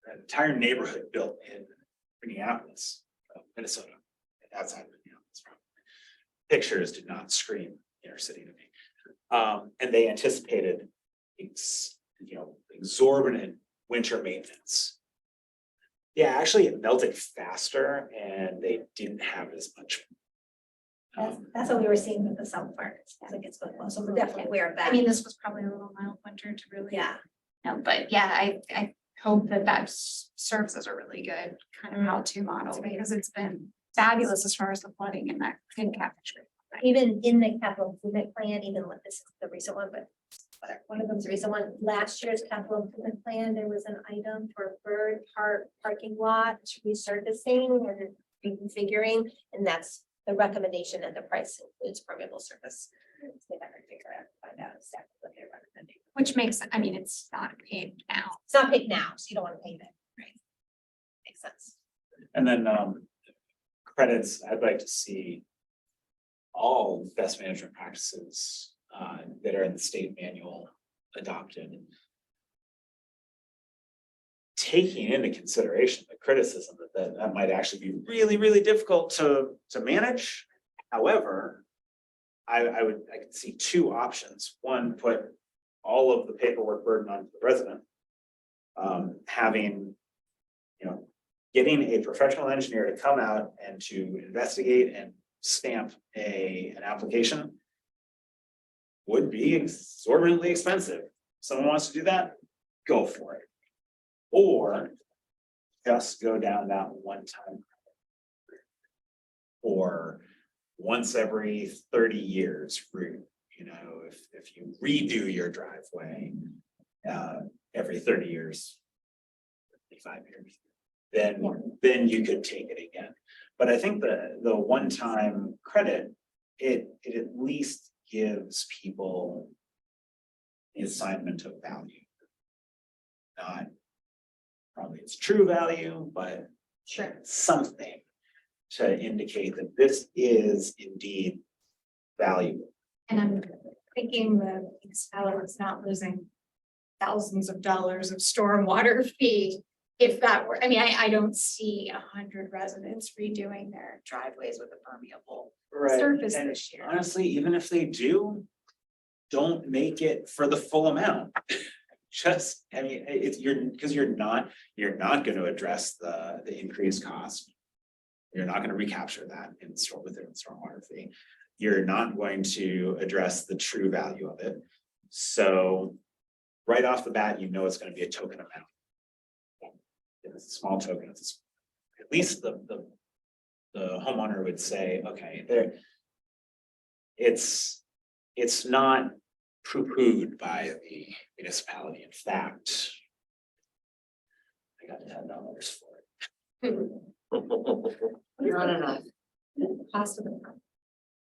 An entire neighborhood built in Minneapolis, Minnesota, outside of Minneapolis. Pictures did not scream inner city to me. And they anticipated exorbitant winter maintenance. Yeah, actually it melted faster and they didn't have as much. That's what we were seeing with the South Park. I think it's going well, so we're definitely aware of that. I mean, this was probably a little mild winter to really. Yeah, No, but yeah, I hope that serves as a really good kind of how-to model because it's been fabulous as far as the flooding in that in Cabbage Creek. even in the capital improvement plan, even with this is the recent one, but whatever, one of them's the recent one. Last year's capital improvement plan, there was an item for Bird Park parking lot resurfacing and reconfiguring, and that's the recommendation, and the price includes permeable surface. So they have to figure out, find out exactly what they're recommending. Which makes, I mean, it's not paved now. It's not paid now, so you don't want to pay it, right? Makes sense. And then credits, I'd like to see all best management practices that are in the state manual adopted. Taking into consideration the criticism that might actually be really, really difficult to manage. However, I could see two options. One, put all of the paperwork burden on the resident. Having, getting a professional engineer to come out and to investigate and stamp an application would be exorbitantly expensive. Someone wants to do that, go for it. Or just go down that one time. Or once every 30 years route, if you redo your driveway every 30 years, 35 years, then you could take it again. But I think the one-time credit, it at least gives people the assignment of value. Not probably its true value, but Sure. something to indicate that this is indeed valuable. And I'm thinking the municipality is not losing thousands of dollars of stormwater fee. If that were, I mean, I don't see 100 residents redoing their driveways with a permeable surface And this year. honestly, even if they do, don't make it for the full amount. Just, I mean, you're not gonna address the increased cost. You're not gonna recapture that within the stormwater fee. You're not going to address the true value of it. So right off the bat, it's gonna be a token amount. It's a small token, at least the homeowner would say, okay, it's not poo-pooed by the municipality. In fact, I got $10 for it. Not enough. Cost of the permit.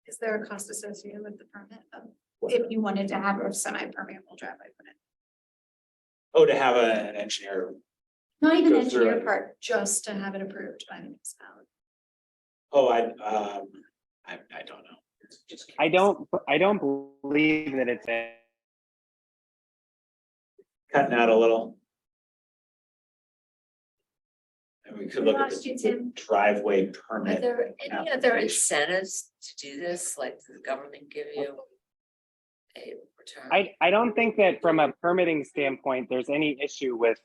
Is there a cost associated with the permit if you wanted to have a semi-permeable driveway put in? Oh, to have an engineer. Not even Go through engineer it. part, just to have it approved by the municipality. Oh, I don't know. I don't believe that it's a. Cutting out a little. And we could look at Lost you, the Tim. driveway Are permit. there any other application. incentives to do this, like does the government give you a return? I don't think that from a permitting standpoint, there's any issue with,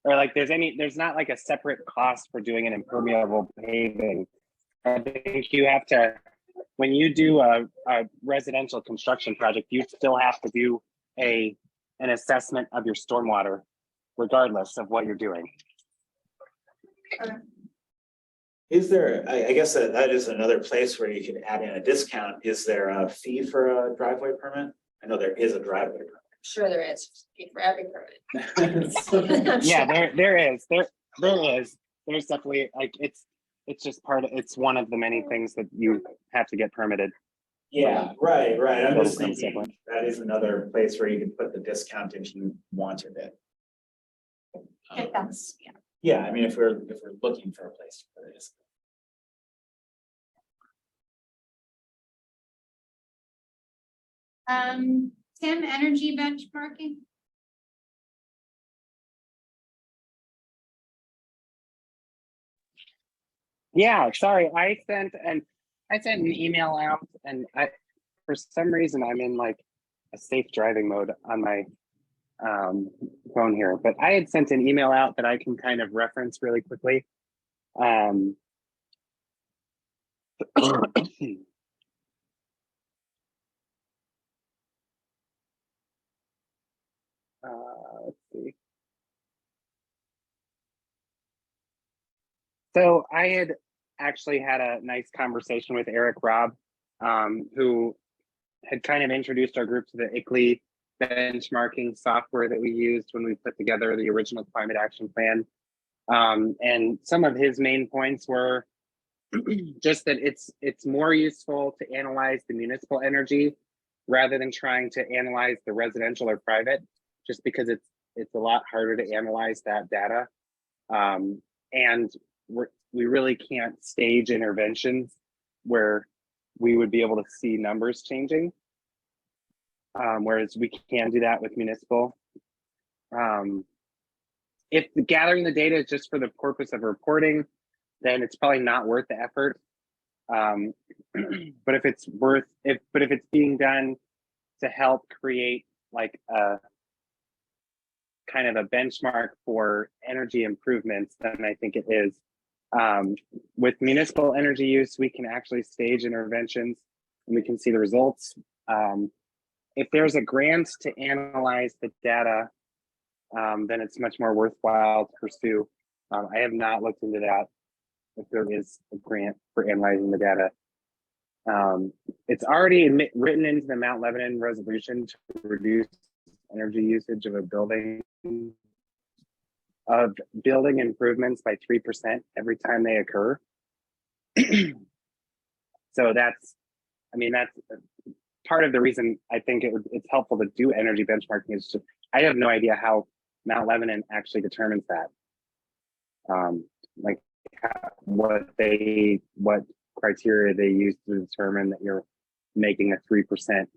or like there's not like a separate cost for doing an impermeable paving. I think you have to, when you do a residential construction project, you still have to do an assessment of your stormwater regardless of what you're doing. Is there, I guess that is another place where you could add in a discount. Is there a fee for a driveway permit? I know there is a driveway Sure there is, for every permit. permit. Yeah, there is. There's definitely like it's just it's one of the many things that you have to get permitted. Yeah, right. I'm just From thinking standpoint. that is another place where you could put the discount if you wanted it. If that's, yeah. Yeah, I mean, if we're looking for a place to put it. Tim, energy benchmarking? Yeah, sorry, I sent an email out and for some reason I'm in like a safe driving mode on my phone here, but I had sent an email out that I can kind of reference really quickly. Let's see. So I had actually had a nice conversation with Eric Robb, who had kind of introduced our group to the ICLEI benchmarking software that we used when we put together the original climate action plan. And some of his main points were just that it's more useful to analyze the municipal energy rather than trying to analyze the residential or private, just because it's a lot harder to analyze that data. And we really can't stage interventions where we would be able to see numbers changing. Whereas we can do that with municipal. If gathering the data is just for the purpose of reporting, then it's probably not worth the effort. But if it's being done to help create like a kind of a benchmark for energy improvements, then I think it is. With municipal energy use, we can actually stage interventions and we can see the results. If there's a grant to analyze the data, then it's much more worthwhile to pursue. I have not looked into that, if there is a grant for analyzing the data. It's already written into the Mount Lebanon resolution to reduce energy usage of a building improvements by 3% every time they occur. So that's part of the reason I think it's helpful to do energy benchmarking is just, I have no idea how Mount Lebanon actually determines that. Like what criteria they use to determine that you're making a 3%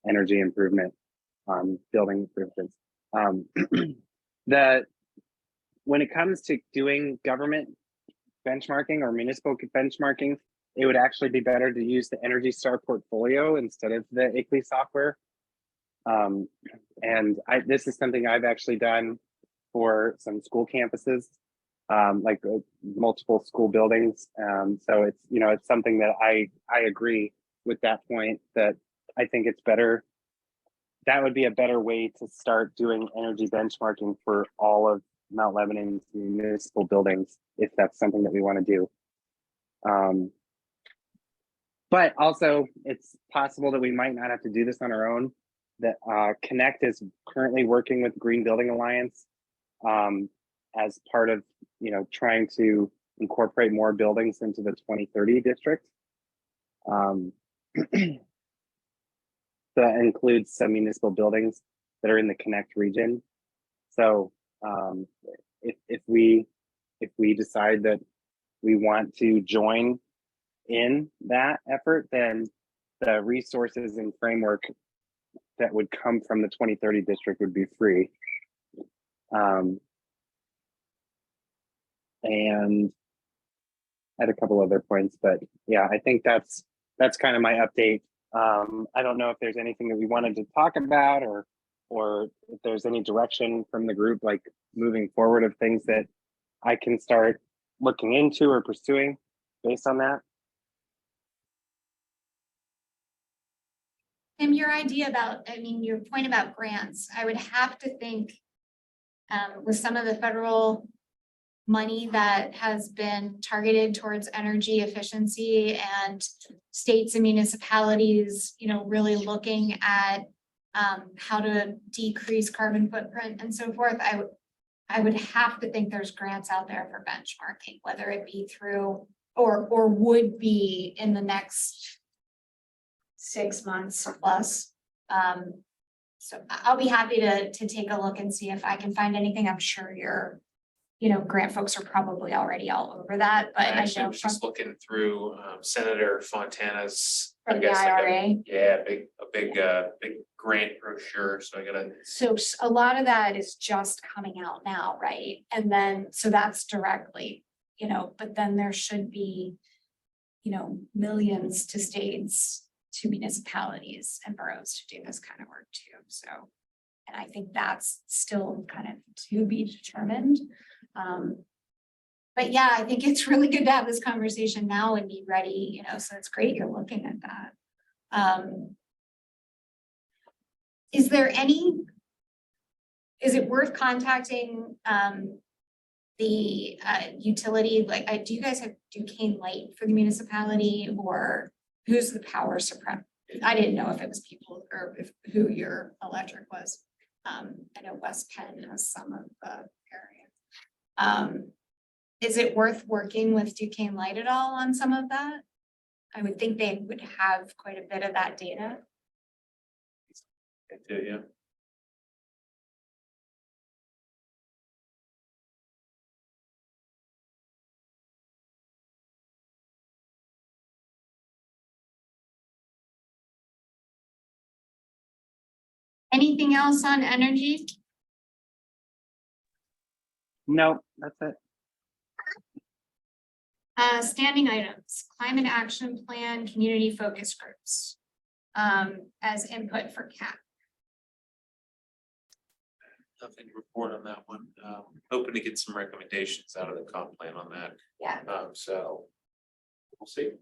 energy improvement on building improvements. When it comes to doing government benchmarking or municipal benchmarking, it would actually be better to use the Energy Star portfolio instead of the ICLEI software. And this is something I've actually done for some school campuses, like multiple school buildings. So it's something that I agree with that point, that I think it's better. That would be a better way to start doing energy benchmarking for all of Mount Lebanon's municipal buildings, if that's something that we want to do. But also, it's possible that we might not have to do this on our own. That Connect is currently working with Green Building Alliance as part of trying to incorporate more buildings into the 2030 district. That includes some municipal buildings that are in the Connect region. So if we decide that we want to join in that effort, then the resources and framework that would come from the 2030 district would be free. And I had a couple other points, but yeah, I think that's kind of my update. I don't know if there's anything that we wanted to talk about or if there's any direction from the group, like moving forward of things that I can start looking into or pursuing based on that. Tim, your idea about, I mean, your point about grants, I would have to think with some of the federal money that has been targeted towards energy efficiency and states and municipalities, you know, really looking at how to decrease carbon footprint and so forth, I would have to think there's grants out there for benchmarking, whether it be through or would be in the next 6 months plus. So I'll be happy to take a look and see if I can find anything. I'm sure your, you know, grant folks are probably already all over that, but I I actually know was from just looking through Senator Fontana's, I from the guess, like IRA. a big grant brochure, so I gotta, So a lot of that is just coming out now, right? And then, so that's directly, you know, but then there should be, you know, millions to states, to municipalities and boroughs to do this kind of work too, so. And I think that's still kind of to be determined. But yeah, I think it's really good to have this conversation now and be ready, you know, so it's great you're looking at that. Is it worth contacting the utility, like, do you guys have Duquesne Light for the municipality, or who's the power suppress? I didn't know if it was people or who your electric was. I know West Penn has some of the area. Is it worth working with Duquesne Light at all on some of that? I would think they would have quite a bit of that data. yeah. Anything else on energy? No, that's it. Standing items, climate action plan, community focus groups. As input for CAP. Nothing to report on that one. Hoping to get some recommendations out of the comp plan on that. Yeah. So we'll see.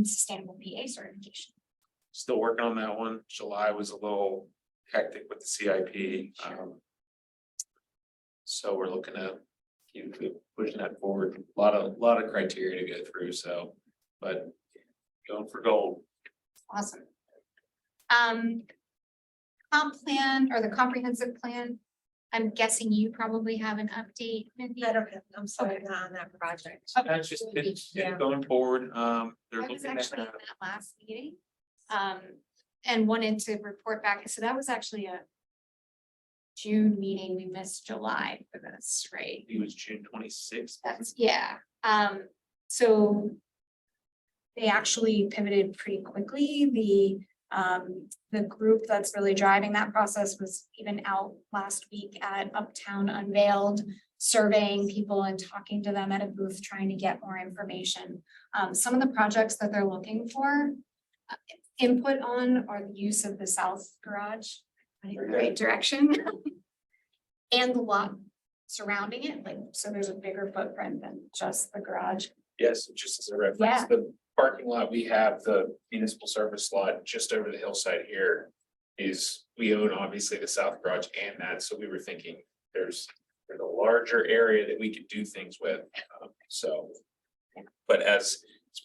Sustainable PA certification. Still working on that one. July was a little hectic with the CIP. So we're looking at keep pushing that forward. A lot of criteria to go through, so, but going for gold. Awesome. Comp plan or the comprehensive plan. I'm guessing you probably have an update, Mindy. I don't know, I'm sorry, Okay. not on that project. That's just, it's going forward. They're I was looking actually in at, that last meeting. And wanted to report back. So that was actually a June meeting. We missed July for this, right? it was June 26th. That's, yeah, so. They actually pivoted pretty quickly. The group that's really driving that process was even out last week at Uptown Unveiled, surveying people and talking to them at a booth, trying to get more information. Some of the projects that they're looking for input on are the use of the south garage, in the right direction. And the lot surrounding it, like, so there's a bigger footprint than just the garage. Yes, just as a reference, Yeah. the parking lot, we have the municipal service lot just over the hillside here. We own obviously the south garage and that, so we were thinking there's a larger area that we could do things with, so. But as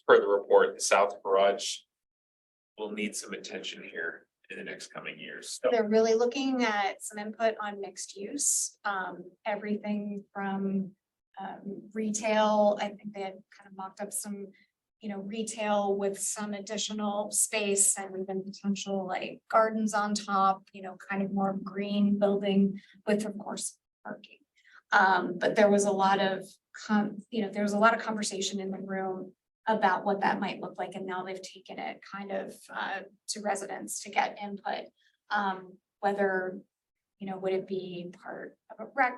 per the report, the south garage will need some attention here in the next coming years. So They're really looking at some input on mixed use, everything from retail. I think they had kind of mocked up some, you know, retail with some additional space and even potential like gardens on top, you know, kind of more green building with, of course, parking. But there was a lot of there was a lot of conversation in the room about what that might look like, and now they've taken it kind of to residents to get input. Whether, you know, would it be part of a rec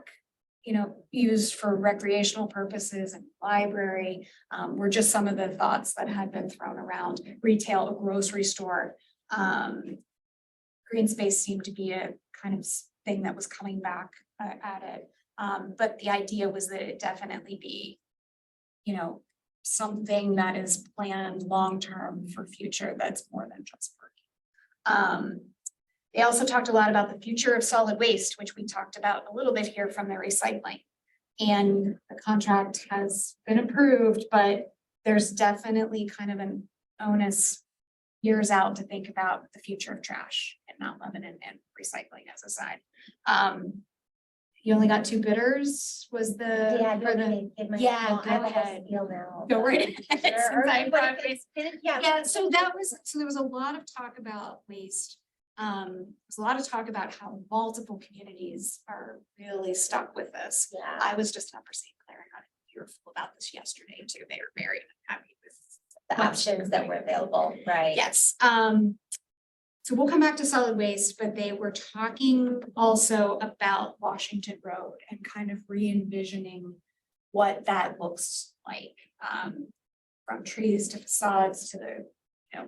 used for recreational purposes and library, were just some of the thoughts that had been thrown around. Retail, a grocery store. Green space seemed to be a kind of thing that was coming back at it. But the idea was that it definitely be, something that is planned long-term for future that's more than just parking. They also talked a lot about the future of solid waste, which we talked about a little bit here from the recycling. And the contract has been approved, but there's definitely kind of an onus years out to think about the future of trash in Mount Lebanon and recycling as a side. You only got 2 bidders, was the? Yeah, for the- Yeah, go ahead. Go right ahead. since I brought it. Yeah, so there was a lot of talk about waste. There's a lot of talk about how multiple communities are really stuck with this. Yeah. I was just at St. Clair and got fearful about this yesterday too. They were very unhappy with The options that were available, right? Yes, so we'll come back to solid waste, but they were talking also about Washington Road and kind of re-envisioning what that looks like. From trees to facades to the,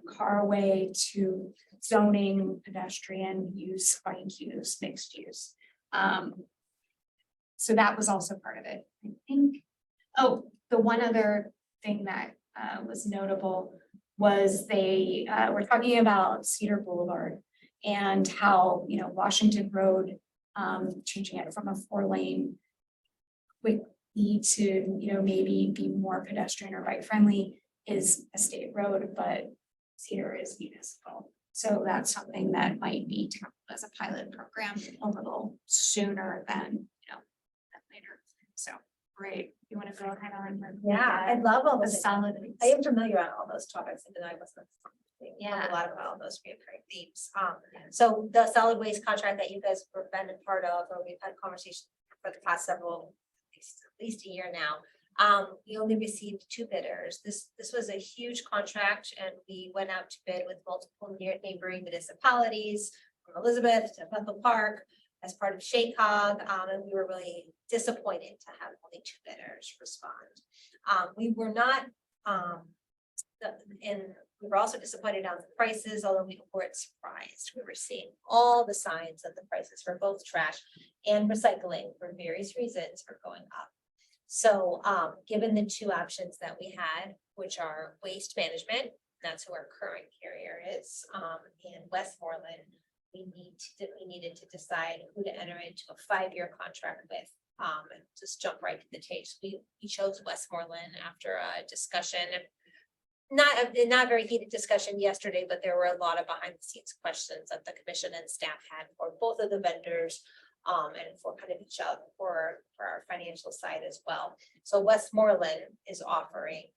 carway to zoning, pedestrian use, bike use, mixed use. So that was also part of it, I think. Oh, the one other thing that was notable was they were talking about Cedar Boulevard and how, Washington Road, changing it from a 4-lane would need to, maybe be more pedestrian or bike friendly is a state road, but Cedar is municipal. So that's something that might be tackled as a pilot program a little sooner than later. So, great. You want to go ahead on? Yeah, I love all The those. solid. I am familiar on all those topics, and I wasn't. Yeah. A lot about all those recurring themes. So the solid waste contract that you guys were been a part of, or we've had conversations for the past several, at least a year now. We only received 2 bidders. This was a huge contract, and we went out to bid with multiple neighboring municipalities, from Elizabeth to Bethel Park, as part of SHACOG, and we were really disappointed to have only 2 bidders respond. We were not, and we were also disappointed on the prices, although we weren't surprised. We were seeing all the signs that the prices for both trash and recycling for various reasons are going up. So, given the 2 options that we had, which are Waste Management, that's who our current carrier is, and Westmoreland, we needed to decide who to enter into a 5-year contract with. And just jump right to the chase. We chose Westmoreland after a discussion. Not very heated discussion yesterday, but there were a lot of behind the scenes questions that the commission and staff had for both of the vendors. And for kind of each other for our financial side as well. So Westmoreland is offering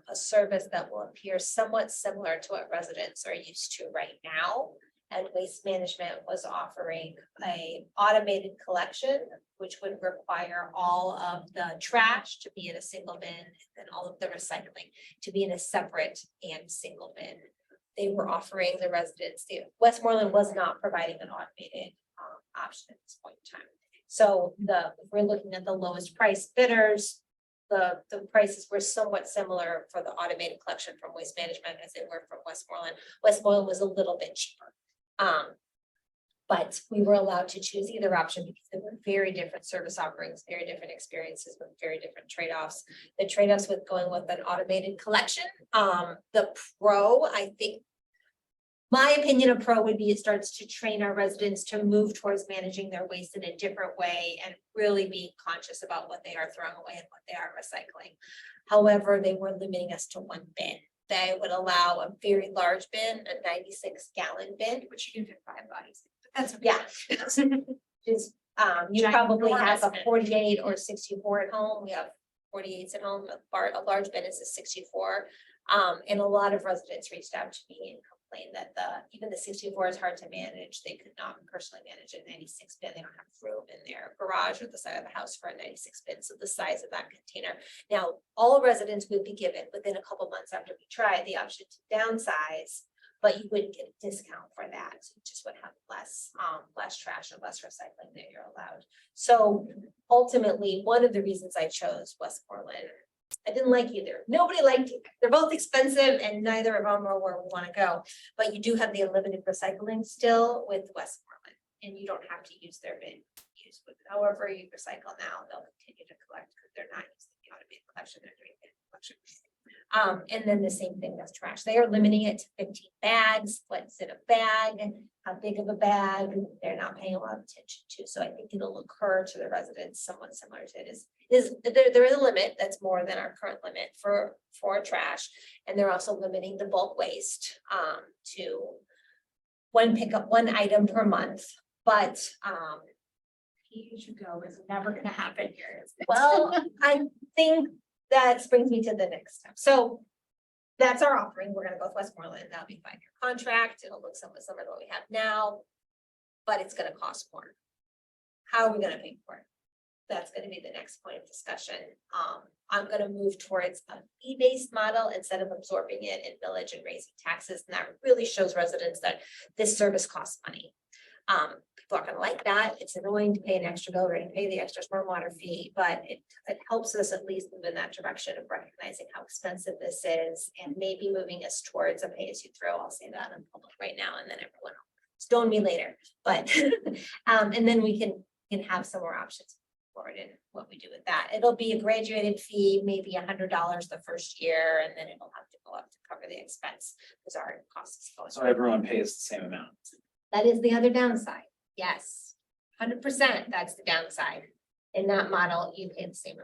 a service that will appear somewhat similar to what residents are used to right now. And Waste Management was offering a automated collection, which would require all of the trash to be in a single bin and all of the recycling to be in a separate and single bin. They were offering the residents, Westmoreland was not providing an automated option at this point in time. So if we're looking at the lowest price bidders, the prices were somewhat similar for the automated collection from Waste Management as they were from Westmoreland. Westmoreland was a little bit cheaper. But we were allowed to choose either option because they were very different service offerings, very different experiences with very different trade-offs. The trade-offs with going with an automated collection, the pro, I think, my opinion of pro would be it starts to train our residents to move towards managing their waste in a different way and really be conscious about what they are throwing away and what they are recycling. However, they were limiting us to 1 bin. They would allow a very large bin, a 96-gallon bin, Which you can fit 5 bodies. But that's okay. yeah. You probably have a Ginormous bin. 48 or 64 at home. We have 48s at home. A large bin is a 64. And a lot of residents reached out to me and complained that even the 64 is hard to manage. They could not personally manage a 96 bin. They don't have room in their garage or the side of the house for a 96 bin. So the size of that container. Now, all residents would be given within a couple months after we tried the option to downsize but you wouldn't get a discount for that. You just would have less trash and less recycling that you're allowed. So ultimately, one of the reasons I chose Westmoreland, I didn't like either. Nobody liked either. They're both expensive and neither of them are where we want to go. But you do have the unlimited recycling still with Westmoreland, and you don't have to use their bin. Use with however you recycle now, they'll continue to collect because they're not using the automated collection, they're doing bin collection. And then the same thing with trash. They are limiting it to 15 bags. What's in a bag? How big of a bag? They're not paying a lot of attention to. So I think it'll occur to the residents somewhat similar to it is there is a limit that's more than our current limit for trash. And they're also limiting the bulk waste to one pickup, one item per month. But Years ago is never gonna happen here. well, I think that brings me to the next step. So that's our offering. We're gonna go with Westmoreland. That'll be a 5-year contract. It'll look somewhat similar to what we have now, but it's gonna cost more. How are we gonna pay for it? That's gonna be the next point of discussion. I'm gonna move towards a fee-based model instead of absorbing it in village and raising taxes. And that really shows residents that this service costs money. People aren't gonna like that. It's annoying to pay an extra bill or to pay the extra stormwater fee, but it helps us at least move in that direction of recognizing how expensive this is and maybe moving us towards a pay-as-you-throw. I'll say that in public right now, and then everyone will stone me later, but and then we can have some more options forward in what we do with that. It'll be a graduated fee, maybe $100 the first year, and then it'll have to go up to cover the expense because our costs go. So everyone pays the same amount. That is the other downside. Yes, 100%, that's the downside. In that model, you pay the same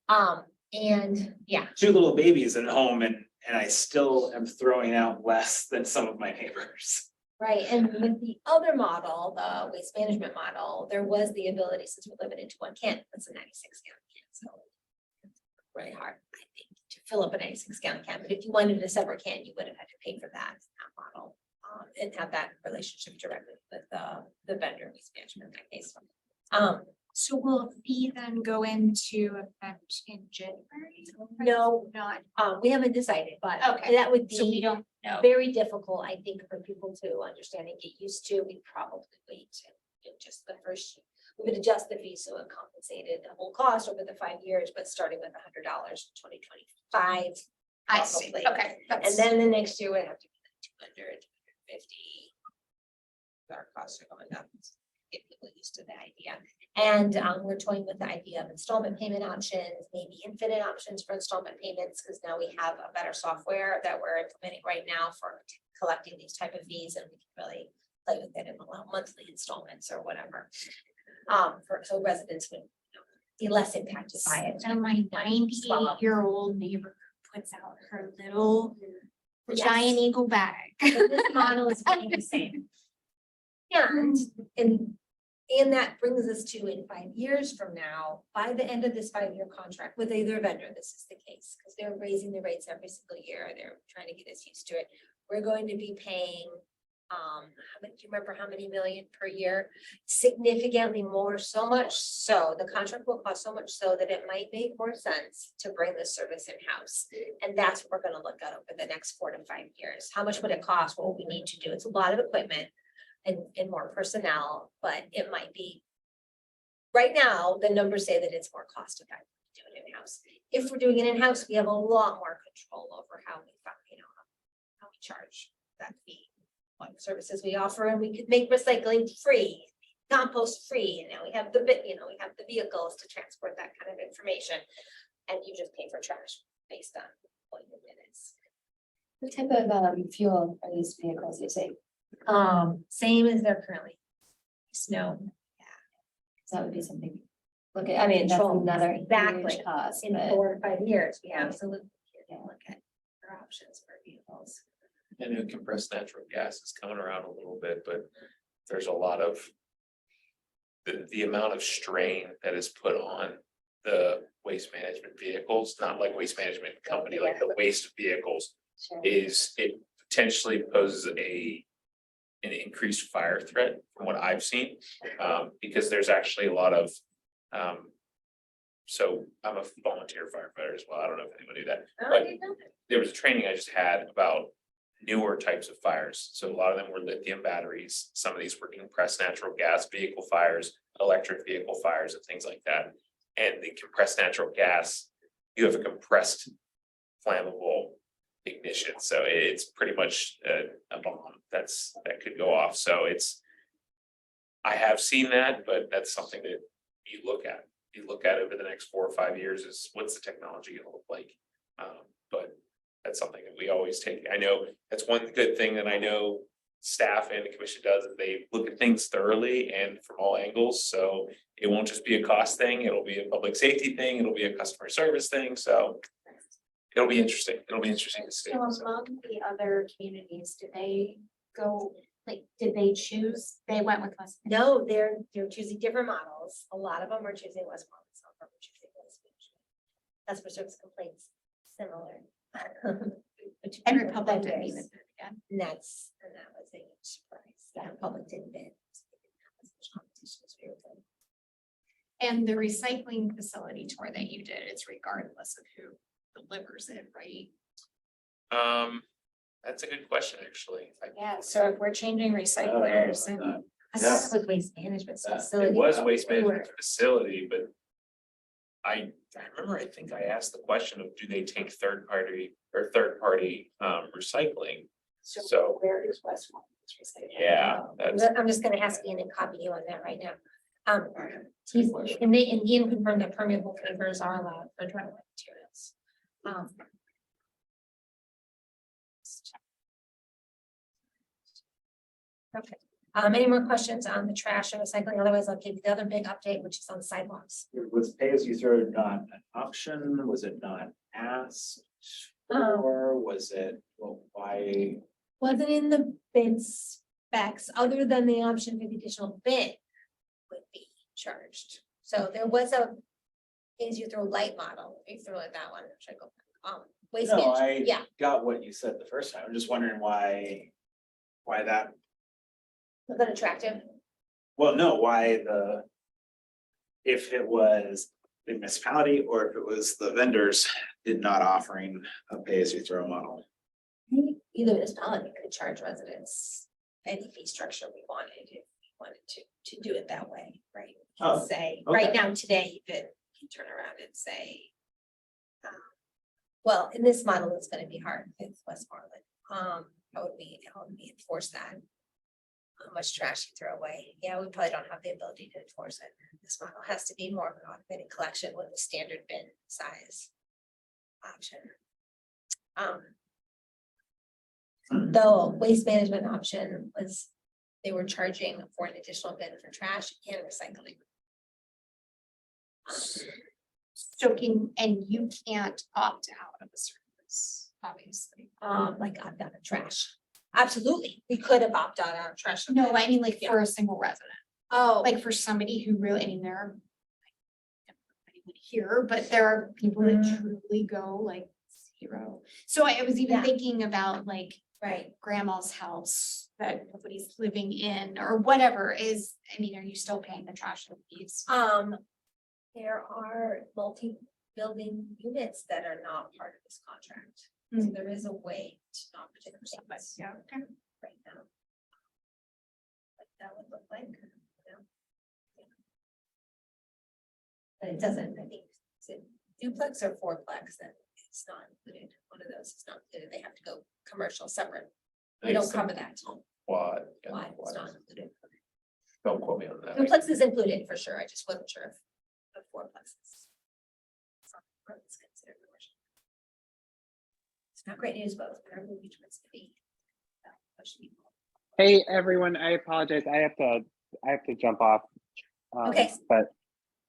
amount. And yeah, 2 little babies at home and I still am throwing out less than some of my neighbors. right. And with the other model, the waste management model, there was the ability, since we're limited to one can, that's a 96 gallon can, so. It's really hard, I think, to fill up a 96 gallon can, but if you wanted a separate can, you would have had to pay for that model. And have that relationship directly with the vendor waste management in that case. So will a fee then go into effect in January? No, Not, we haven't decided, but Okay, that would so we be don't know. very difficult, I think, for people to understand and get used to. We'd probably wait in just the first, we would adjust the fee so it compensated the whole cost over the 5 years, but starting with $100 in 2025. I see, probably. okay. And then the next year would have to be 200, 250. Our costs are going up. Get people used to the idea. And we're toying with the idea of installment payment options, maybe infinite options for installment payments, because now we have a better software that we're implementing right now for collecting these type of fees, and we can really play with it and allow monthly installments or whatever. So residents would be less impacted by it. So my 98-year-old neighbor puts out her little giant eagle bag. So this model is going the same. And that brings us to in 5 years from now, by the end of this 5-year contract with either vendor, this is the case, because they're raising the rates every single year. They're trying to get us used to it. We're going to be paying, do you remember how many million per year? Significantly more, so much so, the contract will cost so much so that it might make more sense to bring this service in-house. And that's what we're gonna look at over the next 4 to 5 years. How much would it cost? What we need to do? It's a lot of equipment and more personnel, but it might be. Right now, the numbers say that it's more cost effective to do it in-house. If we're doing it in-house, we have a lot more control over how we, how we charge that fee. What services we offer, and we could make recycling free, compost free, and now we have the we have the vehicles to transport that kind of information. And you just pay for trash based on what your bin is. What type of fuel are these vehicles using? Same as they're currently. Snow. So that would be something. Look at, I mean, that's Control, another exactly. huge cost, In but 4 to 5 years, we absolutely can look at our options for vehicles. I know compressed natural gas is coming around a little bit, but there's a lot of. The amount of strain that is put on the waste management vehicles, not like waste management company, like the waste vehicles. sure. Is it potentially poses an increased fire threat from what I've seen, because there's actually a lot of, so I'm a volunteer firefighter as well. I don't know if anyone knew that. Oh, But I didn't know that. there was a training I just had about newer types of fires. So a lot of them were lithium batteries. Some of these were compressed natural gas vehicle fires, electric vehicle fires and things like that. And the compressed natural gas, you have a compressed flammable ignition. So it's pretty much a bomb that could go off. So I have seen that, but that's something that you look at. You look at over the next 4 or 5 years is what's the technology gonna look like? But that's something that we always take. I know that's one good thing that I know staff and the commission does, is they look at things thoroughly and from all angles. So it won't just be a cost thing, it'll be a public safety thing, it'll be a customer service thing, so it'll be interesting. It'll be interesting to see. So among the other communities, did they go, like, did they choose, they went with West? No, they're choosing different models. A lot of them are choosing Westmont, some of them are choosing West Management. Customer service complaints, similar. And Republic didn't even, yeah. And that was a huge surprise. Yeah, Republic didn't bid. Competition is real good. And the recycling facility tour that you did, it's regardless of who delivers it, right? That's a good question, actually. Yeah, so if we're changing recyclers and. I Yeah. thought it was waste management It facility. was waste management facility, but I remember, I think I asked the question of, do they take third party recycling? So, Where is Westmont? yeah, that's, I'm just gonna ask Ian and copy you on that right now. And Ian confirmed that permeable pavers are allowed for dry wet materials. Okay, any more questions on the trash and recycling? Otherwise, I'll give you the other big update, which is on sidewalks. Was pay as you throw not an option? Was it not asked? Or was it, well, why? Wasn't in the bid specs, other than the option for the additional bid would be charged. So there was a as you throw light model, you throw it that one, should I go? Waste No, management, yeah, got what you said the first time. I'm just wondering why that, was that attractive? well, no, if it was the municipality or if it was the vendors did not offering a pay as you throw model. Either municipality could charge residents any fee structure we wanted, if we wanted to do it that way, right? We can Oh, say, right okay. now, today, you can turn around and say. Well, in this model, it's gonna be hard, it's Westmoreland, how would we enforce that? How much trash you throw away, yeah, we probably don't have the ability to enforce it, this model has to be more of an automated collection with a standard bin size. Option. Though waste management option was, they were charging for an additional bin for trash and recycling. And you can't opt out of the service, obviously. Like opt out of trash. Absolutely, we could have opted out of trash. No, I mean like for a single resident, Oh, like for somebody who really, I mean, there are. Everybody would hear, but there are people that truly go like zero. So I was even Yeah. thinking about like right, grandma's house that nobody's living in or whatever is, I mean, are you still paying the trash fees? there are multi-building units that are not part of this contract. So there is a way to not participate Yeah, okay. right now. What that would look like, you know? But it doesn't, I think, is it duplex or fourplex, that it's not included, one of those is not included, they have to go commercial separate. We don't cover that, quad. yeah, why it's quad. not included. Don't quote me on that. Duplex is included for sure, I just wasn't sure if the fourplexes. It's considered commercial. It's not great news, but we're moving towards the fee. Push people. Hey, everyone, I apologize. I have to jump off. Okay. But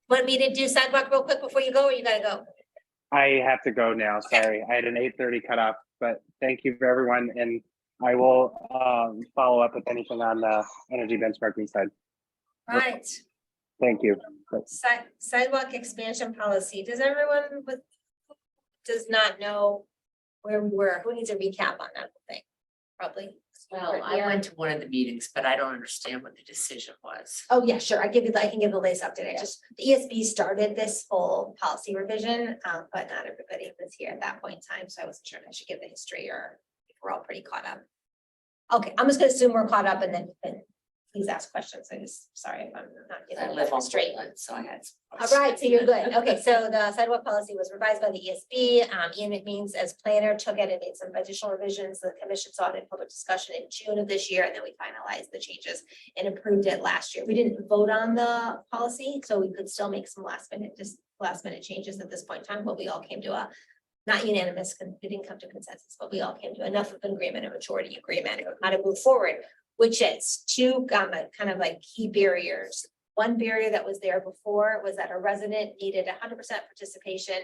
Want me to do sidewalk real quick before you go, or you gotta go? I have to go now. Sorry. I had an 8:30 cutoff, but thank you for everyone. And I will follow up with anything on the energy benchmarking side. Right, Thank you. sidewalk expansion policy, does everyone does not know where we were, who needs a recap on that thing? Probably. Well, I went to one of the meetings, but I don't understand what the decision was. Oh, yeah, sure, I can give the latest update, I just, the ESB started this full policy revision, but not everybody was here at that point in time, so I wasn't sure if I should give the history or we're all pretty caught up. Okay, I'm just gonna assume we're caught up and then please ask questions. Sorry if I'm not I getting live it on straight. Portland, so I had. some All right, so you're good. Okay, so the sidewalk policy was revised by the ESB. Ian McMeans as planner took it and made some additional revisions. The commission saw it in public discussion in June of this year, and then we finalized the changes and approved it last year. We didn't vote on the policy, so we could still make some last minute changes at this point in time, but we all came to a not unanimous, we didn't come to consensus, but we all came to enough of an agreement, a majority agreement on how to move forward, which is two kind of like key barriers. One barrier that was there before was that a resident needed 100% participation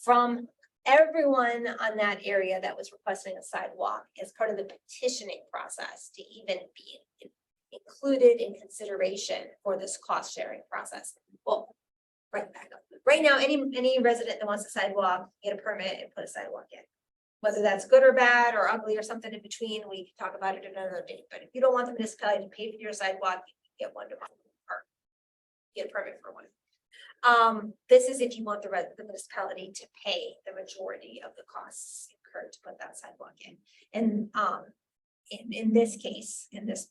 from everyone on that area that was requesting a sidewalk as part of the petitioning process to even be included in consideration for this cost sharing process. Well, right back up. Right now, any resident that wants a sidewalk, get a permit and put a sidewalk in. Whether that's good or bad or ugly or something in between, we can talk about it another day. But if you don't want the municipality to pay for your sidewalk, you can get one tomorrow or get a permit for one. This is if you want the municipality to pay the majority of the costs incurred to put that sidewalk in. And in this case, in this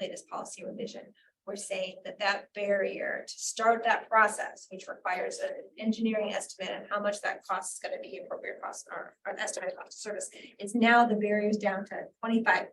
latest policy revision, we're saying that barrier to start that process, which requires an engineering estimate on how much that cost is going to be, appropriate cost or an estimated cost of service, is now the barrier is down to 25%.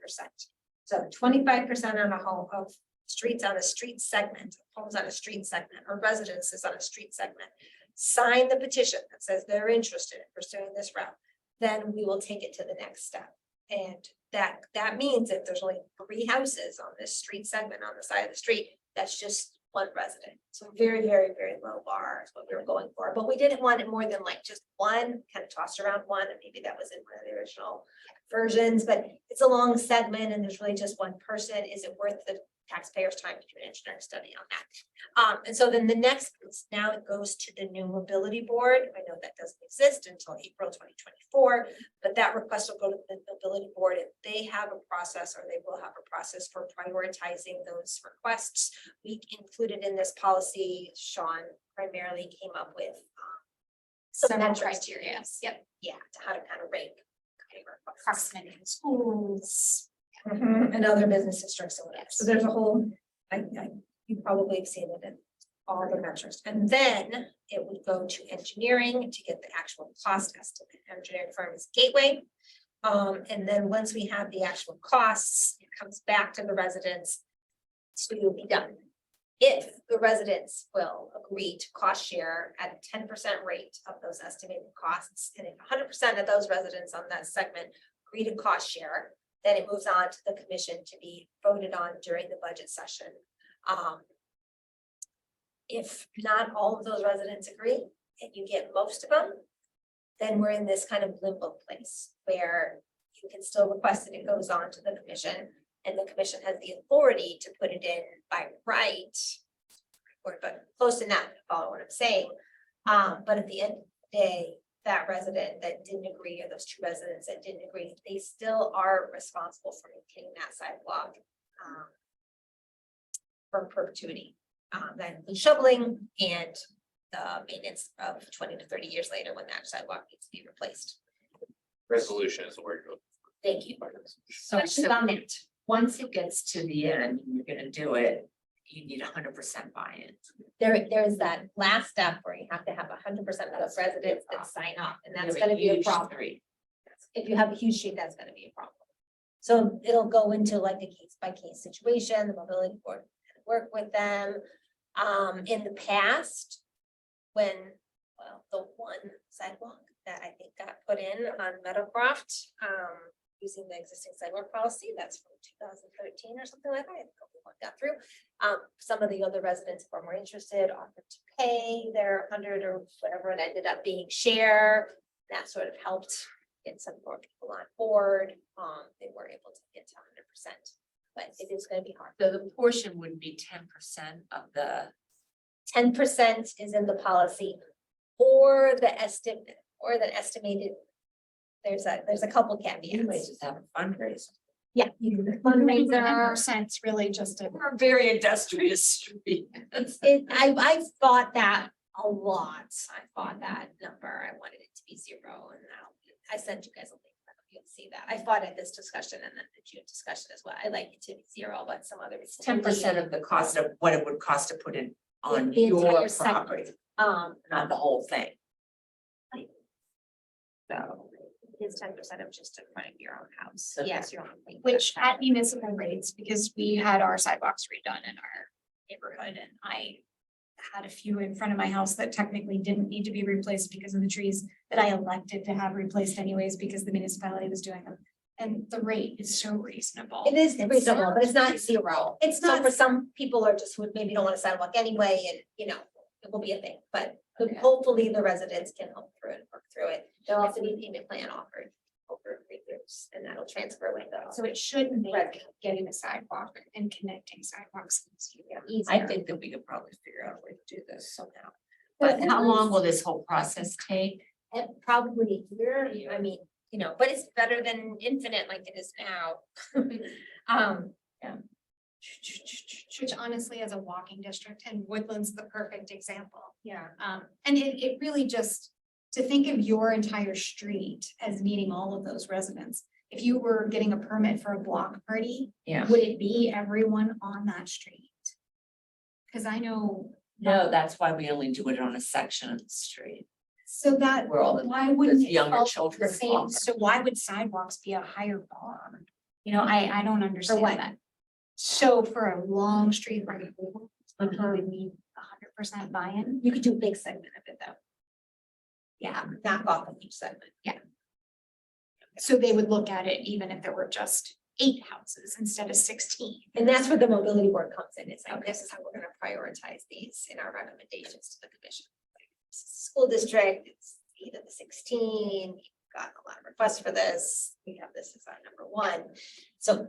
So 25% on a home of streets on a street segment, homes on a street segment, or residences on a street segment, sign the petition that says they're interested in pursuing this route, then we will take it to the next step. And that means if there's only 3 houses on this street segment on the side of the street, that's just one resident. So very, very, very low bar is what we were going for, but we didn't want it more than like just one, kind of tossed around one, and maybe that was in one of the original versions, but it's a long segment and there's really just one person. Is it worth the taxpayers' time to do an engineering study on that? And so then the next, now it goes to the new mobility board. I know that doesn't exist until April 2024, but that request will go to the mobility board if they have a process, or they will have a process for prioritizing those requests. We included in this policy, Sean primarily came up with some Several metrics. criteria. Yep. Yeah, to how to kind of rank. requests. Proximity to schools. And other business districts and whatever. So there's a whole, you probably have seen it in all the metrics. And then it would go to engineering to get the actual cost estimate. Engineering firm is Gateway. And then once we have the actual costs, it comes back to the residents to be done. If the residents will agree to cost share at a 10% rate of those estimated costs, and if 100% of those residents on that segment agree to cost share, then it moves on to the commission to be voted on during the budget session. If not all of those residents agree and you get most of them, then we're in this kind of limbo place where you can still request that it goes on to the commission, and the commission has the authority to put it in by right. But close enough to follow what I'm saying. But at the end of the day, that resident that didn't agree, or those 2 residents that didn't agree, they still are responsible for maintaining that sidewalk for perpetuity. That includes shoveling and the maintenance of 20 to 30 years later when that sidewalk needs to be replaced. Resolution is the word. Thank you. So once it gets to the end, and you're gonna do it, you need 100% buy-in. There is that last step where you have to have 100% of the residents that sign up, and that's gonna be a problem. If you have a huge street, that's gonna be a problem. So it'll go into like a case by case situation, the mobility board can work with them. In the past, when, well, the one sidewalk that I think got put in on Meadowcroft, using the existing sidewalk policy, that's from 2013 or something like that. I think one got through. Some of the other residents who are more interested offered to pay their 100 or whatever it ended up being share. That sort of helped get some more people on board. They were able to get to 100%, but it is going to be hard. So the portion would be 10% of the. 10% is in the policy, or the estimate, or the estimated. There's a couple You might caveats. just have a fundraiser. Yeah. You do the Fundraiser fundraiser. percent's really just a. We're a very industrious street. I thought that a lot. I thought that number. I wanted it to be 0, and now I sent you guys a link. You'll see that. I fought at this discussion and then the June discussion as well. I like it to be 0, but some others. 10% of the cost of what it would cost to put in on The your entire site. property, Um, not the whole thing. Right. So. it's 10% of just in front of your own house. So Yeah. that's your own thing. Which at municipal rates, because we had our sidewalks redone in our neighborhood and I had a few in front of my house that technically didn't need to be replaced because of the trees that I elected to have replaced anyways because the municipality was doing them. And the rate is so reasonable. It is reasonable, but it's not 0. It's So not, for some people are just would maybe don't want a sidewalk anyway, and it will be a thing, but Okay. hopefully the residents can help through it, work through it. There'll also be a payment plan offered over 3 years, and that'll transfer with the. so it should make getting a sidewalk and connecting sidewalks easier. I think that we could probably figure out a way to do this somehow. But how long will this whole process take? And probably a year, I mean, but it's better than infinite like it is now. Which honestly, as a walking district, and Woodland's the perfect example. Yeah. And it really just, to think of your entire street as needing all of those residents. If you were getting a permit for a block party, Yeah. would it be everyone on that street? Cause I know. No, that's why we only do it on a section of the street. So that, Where all the why wouldn't it younger all be children the same? walk. So why would sidewalks be a higher bar? I don't understand what? that. So for a long street, right, would we need 100% buy-in? You could do a big segment of it though. Yeah, Knock off of each segment. so they would look at it even if there were just 8 houses instead of 16. And that's where the mobility board comes in. It's like, this is how we're gonna prioritize these in our recommendations to the commission. School district, it's either the 16, we've got a lot of requests for this, we have this as our number 1. So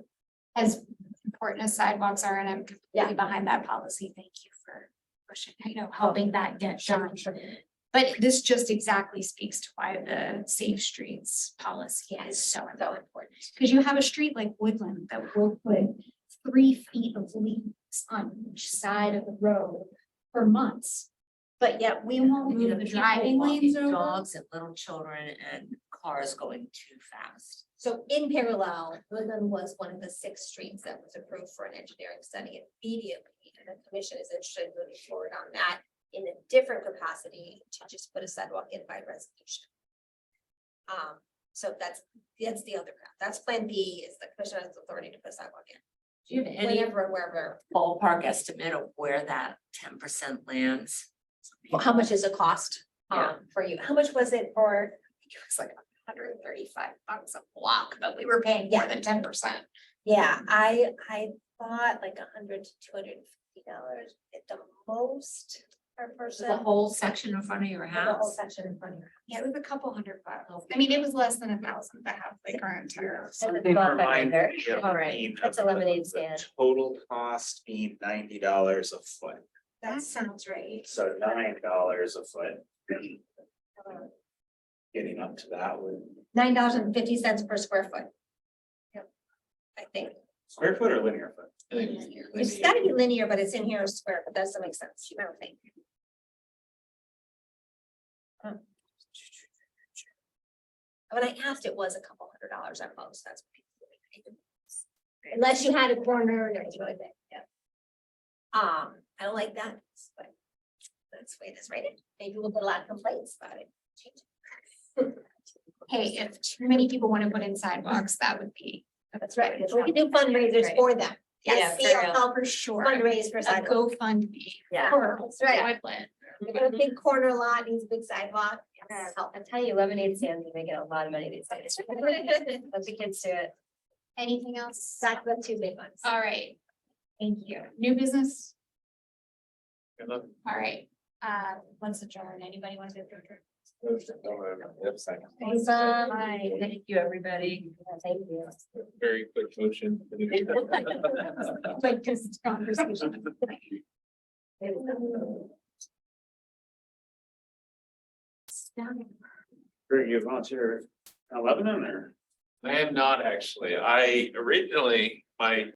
As important as sidewalks are, and I'm Yeah. completely behind that policy, thank you for pushing, helping that get done. But this just exactly speaks to why the safe streets policy is so important. Because you have a street like Woodland that will put 3 feet of leaves on each side of the road for months. But yet we won't You know, move the people driving walking lanes over. dogs and little children and cars going too fast. So in parallel, Woodland was one of the 6 streets that was approved for an engineering study immediately. And the commission is interested in moving forward on that in a different capacity to just put a sidewalk in by resolution. So that's the other path. That's plan B, is the commission has authority to put a sidewalk in. Do you have any Whenever and wherever. ballpark estimate of where that 10% lands? Well, how much is it cost Yeah. for you? How much was it for? It was like $135 a block, but we were paying more than 10%. Yeah, I thought like $100 to $250 at the most per person. The whole section in front of your For the whole house? section in front of your house. Yeah, it was a couple $100. I mean, it was less than 1,000 to have like our entire. Something remind me of All right, being that's of a lemonade the stand. Total cost being $90 a foot, That sounds right. so $9 a foot. Getting up to that would, $9.50 per square foot. Yep, I think. square foot or linear foot? It's gotta be linear, but it's in here as square, but that doesn't make sense, I don't think. When I asked, it was a couple $100 at most, that's. what people paid. Unless you had a corner and it was really big, yeah. I don't like that, but that's the way it is rated. Maybe we'll get a lot of complaints about it. Change it. Hey, if too many people want to put in sidewalks, that would be. That's right, we can do fundraisers for them. Yeah, Yes, for see, real. help For sure. fundraise for A sidewalks. GoFundMe. Yeah. For That's right. Woodland. We got a big corner lot, needs a big sidewalk. Yeah, I'll tell you, lemonade stands, we get a lot of money these days. Let the kids do it. Anything else? That's the 2 big ones. All right. Thank you. New business? All right, let's adjourn. Anybody want to do? Yep, second. Awesome. Thank you, everybody. Thank you. Very quick motion. Like just conversation. Or you volunteer at Lebanon or? I am not actually. I originally, my